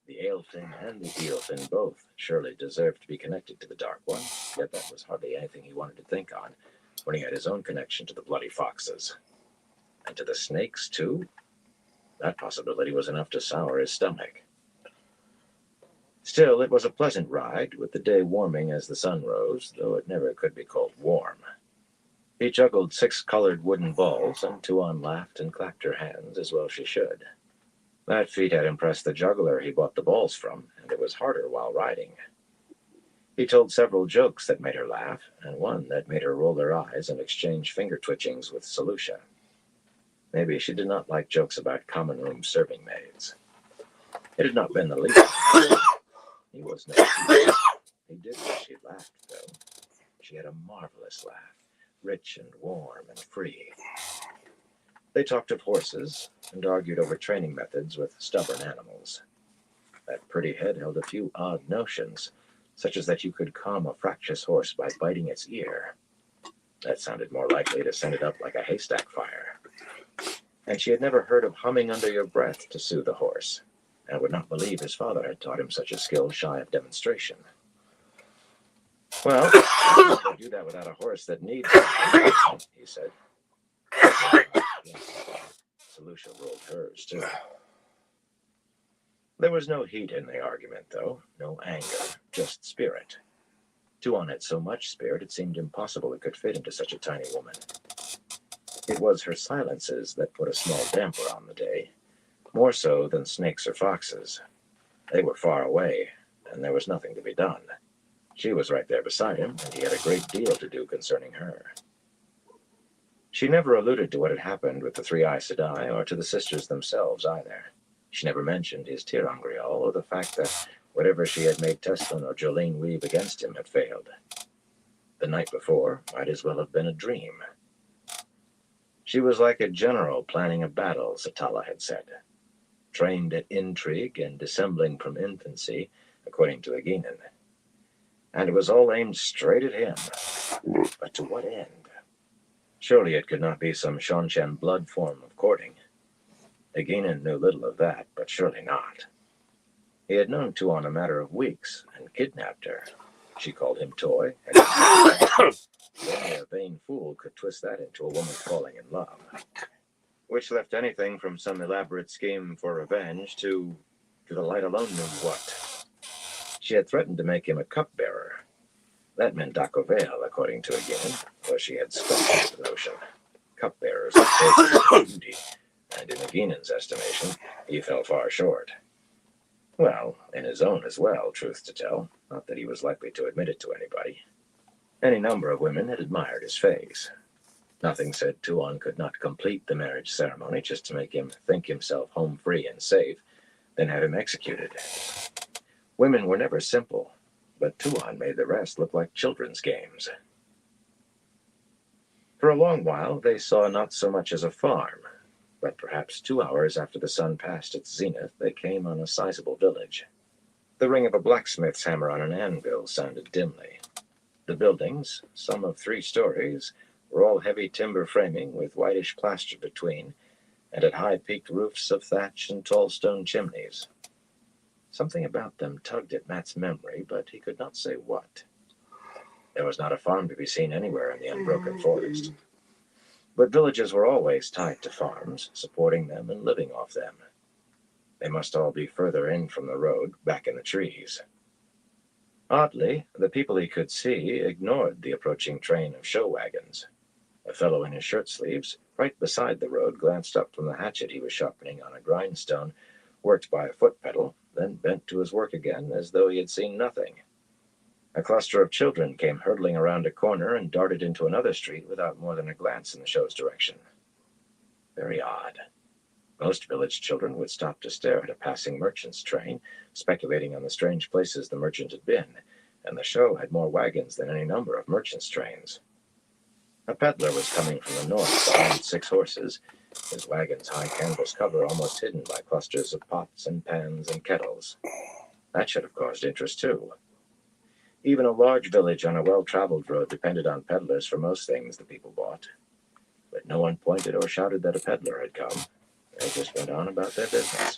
The Aelfin and the Eelfin both surely deserved to be connected to the Dark One, yet that was hardly anything he wanted to think on when he had his own connection to the bloody foxes. And to the snakes, too? That possibility was enough to sour his stomach. Still, it was a pleasant ride, with the day warming as the sun rose, though it never could be called warm. He juggled 6 colored wooden balls, and Tuon laughed and clapped her hands, as well she should. That feat had impressed the juggler he bought the balls from, and it was harder while riding. He told several jokes that made her laugh, and one that made her roll her eyes and exchange finger twitchings with Selucia. Maybe she did not like jokes about common room serving maids. It had not been the least. He was no teacher. He did wish she laughed, though. She had a marvelous laugh, rich and warm and free. They talked of horses and argued over training methods with stubborn animals. That pretty head held a few odd notions, such as that you could calm a fractious horse by biting its ear. That sounded more likely to send it up like a haystack fire. And she had never heard of humming under your breath to soothe a horse, and would not believe his father had taught him such a skill shy of demonstration. Well, I can do that without a horse that needs it, he said. Selucia rolled hers, too. There was no heat in the argument, though, no anger, just spirit. Tuon had so much spirit it seemed impossible it could fit into such a tiny woman. It was her silences that put a small damper on the day, more so than snakes or foxes. They were far away, and there was nothing to be done. She was right there beside him, and he had a great deal to do concerning her. She never alluded to what had happened with the 3 Aes Sedai, or to the sisters themselves either. She never mentioned his tir'angreal, or the fact that whatever she had made Teslen or Jolene weave against him had failed. The night before might as well have been a dream. She was like a general planning a battle, Satala had said. Trained at intrigue and dissembling from infancy, according to Eginen. And it was all aimed straight at him. But to what end? Surely it could not be some Seanchan blood form of courting. Eginen knew little of that, but surely not. He had known Tuon a matter of weeks, and kidnapped her. She called him toy, and only a vain fool could twist that into a woman falling in love. Which left anything from some elaborate scheme for revenge to the light alone knew what. She had threatened to make him a cupbearer. That meant Dako Vale, according to Eginen, though she had scoffed at the notion. Cupbearers were taken duty, and in Eginen's estimation, he fell far short. Well, in his own as well, truth to tell, not that he was likely to admit it to anybody. Any number of women had admired his face. Nothing said Tuon could not complete the marriage ceremony just to make him think himself home free and safe, then have him executed. Women were never simple, but Tuon made the rest look like children's games. For a long while, they saw not so much as a farm, but perhaps 2 hours after the sun passed its zenith, they came on a sizable village. The ring of a blacksmith's hammer on an anvil sounded dimly. The buildings, some of 3 stories, were all heavy timber framing with whitish plaster between, and had high-peaked roofs of thatch and tall stone chimneys. Something about them tugged at Matt's memory, but he could not say what. There was not a farm to be seen anywhere in the unbroken forest. But villages were always tied to farms, supporting them and living off them. They must all be further in from the road, back in the trees. Oddly, the people he could see ignored the approaching train of show wagons. A fellow in his shirt sleeves, right beside the road, glanced up from the hatchet he was sharpening on a grindstone, worked by a foot pedal, then bent to his work again as though he had seen nothing. A cluster of children came hurtling around a corner and darted into another street without more than a glance in the show's direction. Very odd. Most village children would stop to stare at a passing merchant's train, speculating on the strange places the merchant had been, and the show had more wagons than any number of merchants' trains. A peddler was coming from the north behind 6 horses, his wagon's high canvas cover almost hidden by clusters of pots and pans and kettles. That should have caused interest, too. Even a large village on a well-traveled road depended on peddlers for most things the people bought. But no one pointed or shouted that a peddler had come. They just went on about their business.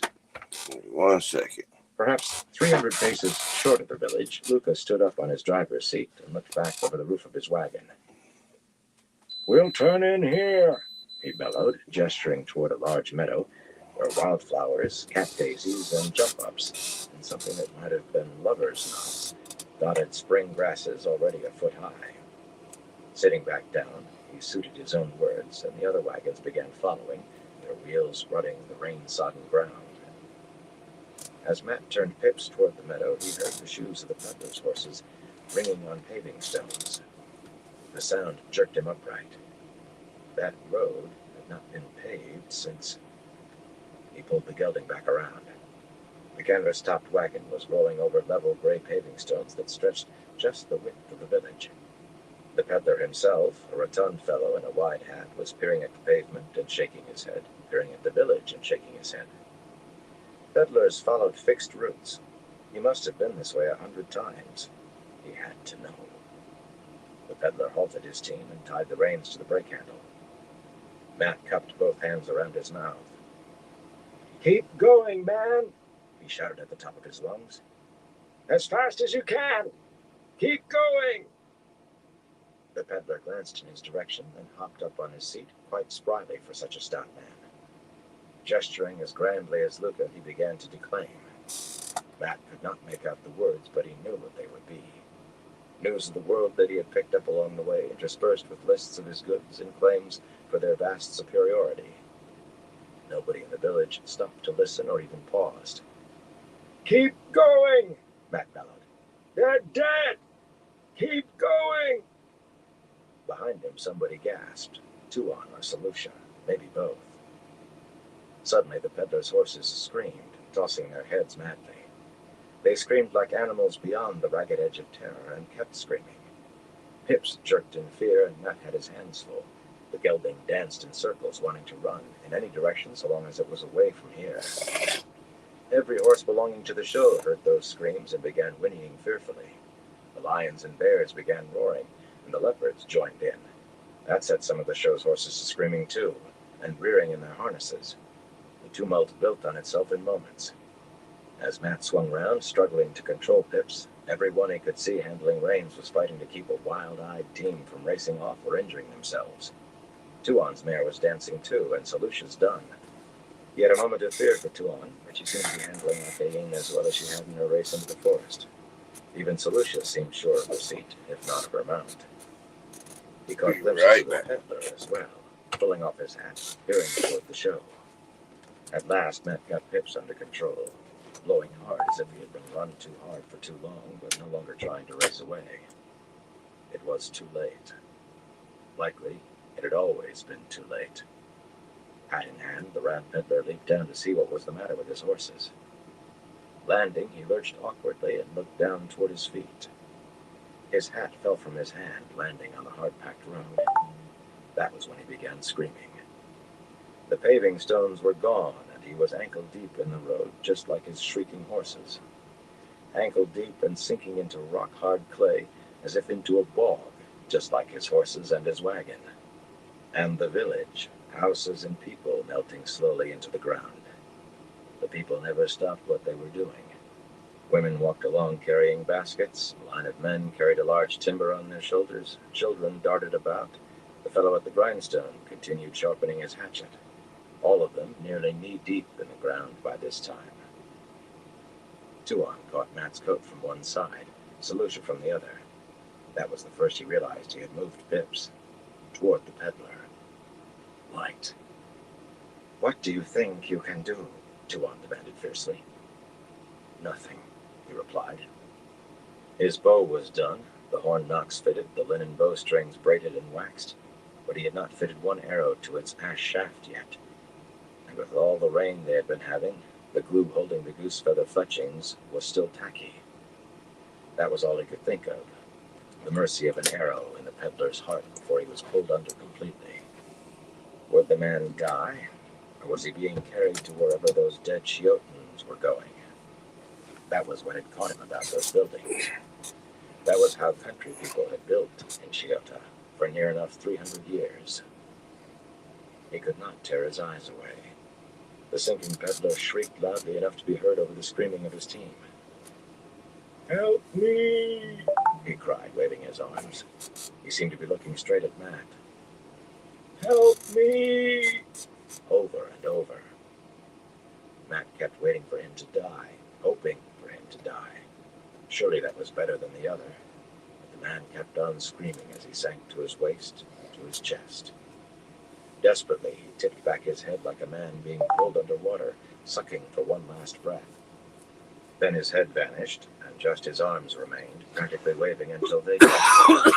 1 second. Perhaps 300 paces short of the village, Lucas stood up on his driver's seat and looked back over the roof of his wagon. "We'll turn in here," he bellowed, gesturing toward a large meadow where wildflowers, cat daisies, and jump-ups, and something that might have been lovers' knots, dotted spring grasses already a foot high. Sitting back down, he suited his own words, and the other wagons began following, their wheels rutting the rain-sodden ground. As Matt turned Pips toward the meadow, he heard the shoes of the peddler's horses ringing on paving stones. The sound jerked him upright. That road had not been paved since... He pulled the gelding back around. The canvas-topped wagon was rolling over level gray paving stones that stretched just the width of the village. The peddler himself, a rotund fellow in a wide hat, was peering at the pavement and shaking his head, peering at the village and shaking his head. Peddlers followed fixed routes. He must have been this way 100 times. He had to know. The peddler halted his team and tied the reins to the brake handle. Matt cupped both hands around his mouth. "Keep going, man," he shouted at the top of his lungs. "As fast as you can! Keep going!" The peddler glanced in his direction, then hopped up on his seat, quite spryly for such a stout man. Gesturing as grandly as Luca, he began to declaim. Matt could not make out the words, but he knew what they would be. News of the world that he had picked up along the way, interspersed with lists of his goods and claims for their vast superiority. Nobody in the village stopped to listen or even paused. "Keep going!" Matt bellowed. "They're dead! Keep going!" Behind him, somebody gasped. Tuon or Solution, maybe both. Suddenly, the peddler's horses screamed, tossing their heads madly. They screamed like animals beyond the ragged edge of terror and kept screaming. Pips jerked in fear, and Matt had his hands full. The gelding danced in circles, wanting to run in any direction so long as it was away from here. Every horse belonging to the show heard those screams and began whinnying fearfully. The lions and bears began roaring, and the leopards joined in. That set some of the show's horses screaming too, and rearing in their harnesses. The tumult built on itself in moments. As Matt swung round, struggling to control Pips, every one he could see handling reins was fighting to keep a wild-eyed team from racing off or injuring themselves. Tuon's mare was dancing too, and Solution's done. He had a moment of fear for Tuon, but she seemed to be handling that game as well as she had in her race into the forest. Even Solution seemed sure of her seat, if not of her mount. He caught glimpses of the peddler as well, pulling off his hat, peering toward the show. At last, Matt got Pips under control, blowing hard as if he had been run too hard for too long, but no longer trying to race away. It was too late. Likely, it had always been too late. Hat in hand, the rat peddler leaped down to see what was the matter with his horses. Landing, he lurched awkwardly and looked down toward his feet. His hat fell from his hand, landing on the hard-packed road. That was when he began screaming. The paving stones were gone, and he was ankle-deep in the road, just like his shrieking horses. ankle deep and sinking into rock-hard clay as if into a bog, just like his horses and his wagon. And the village, houses and people melting slowly into the ground. The people never stopped what they were doing. Women walked along carrying baskets. A line of men carried a large timber on their shoulders. Children darted about. The fellow at the grindstone continued sharpening his hatchet. All of them nearly knee-deep in the ground by this time. Tuon caught Matt's coat from one side, Selusha from the other. That was the first he realized he had moved Pips toward the peddler. Light. What do you think you can do? Tuon demanded fiercely. Nothing, he replied. His bow was done, the horn knocks fitted, the linen bowstrings braided and waxed, but he had not fitted one arrow to its ash shaft yet. And with all the rain they had been having, the glue holding the goose feather fletchings was still tacky. That was all he could think of, the mercy of an arrow in the peddler's heart before he was pulled under completely. Would the man die, or was he being carried to wherever those dead Chiotans were going? That was what had caught him about those buildings. That was how country people had built in Chiota for near enough 300 years. He could not tear his eyes away. The sinking peddler shrieked loudly enough to be heard over the screaming of his team. "Help me!" he cried, waving his arms. He seemed to be looking straight at Matt. "Help me!" Over and over. Matt kept waiting for him to die, hoping for him to die. Surely that was better than the other. But the man kept on screaming as he sank to his waist, to his chest. Desperately, he tipped back his head like a man being pulled under water, sucking for one last breath. Then his head vanished, and just his arms remained, practically waving until they died.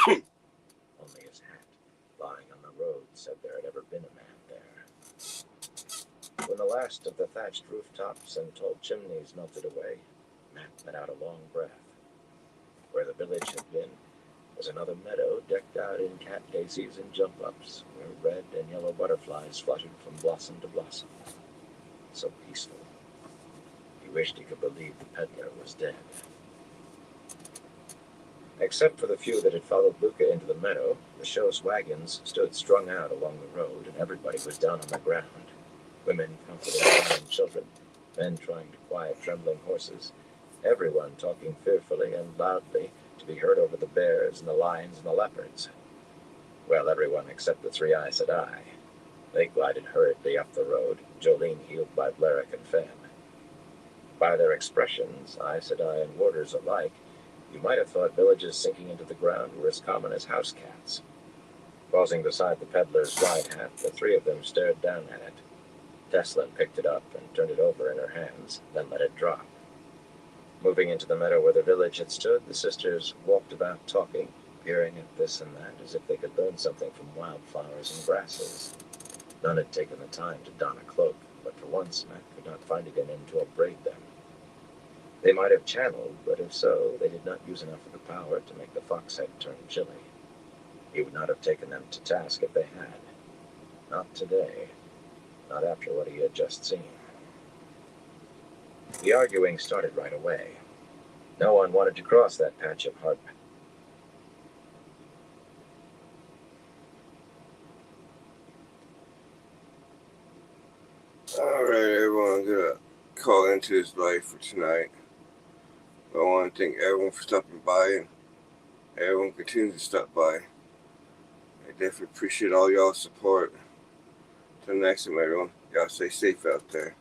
Only his hat, lying on the road, said there had ever been a man there. When the last of the thatched rooftops and tall chimneys melted away, Matt let out a long breath. Where the village had been was another meadow decked out in cat daisies and jump-ups, where red and yellow butterflies fluttered from blossom to blossom. So peaceful. He wished he could believe the peddler was dead. Except for the few that had followed Luca into the meadow, the show's wagons stood strung out along the road, and everybody was down on the ground. Women comforting crying children, men trying to quiet trembling horses, everyone talking fearfully and loudly to be heard over the bears and the lions and the leopards. Well, everyone except the three Aes Sedai. They glided hurriedly up the road, Jolene heeled by Blerick and Fen. By their expressions, Aes Sedai and warders alike, you might have thought villages sinking into the ground were as common as house cats. Pausing beside the peddler's wide hat, the three of them stared down at it. Teslin picked it up and turned it over in her hands, then let it drop. Moving into the meadow where the village had stood, the sisters walked about talking, peering at this and that as if they could learn something from wildflowers and grasses. None had taken the time to don a cloak, but for once Matt could not find it in him to upbraid them. They might have channeled, but if so, they did not use enough of the power to make the foxhead turn chilly. He would not have taken them to task if they had. Not today. Not after what he had just seen. The arguing started right away. No one wanted to cross that patch of hard. Alright, everyone, I'm gonna call into his life for tonight. I want to thank everyone for stopping by, and everyone continues to stop by. I definitely appreciate all y'all's support. Till next time, everyone. Y'all stay safe out there.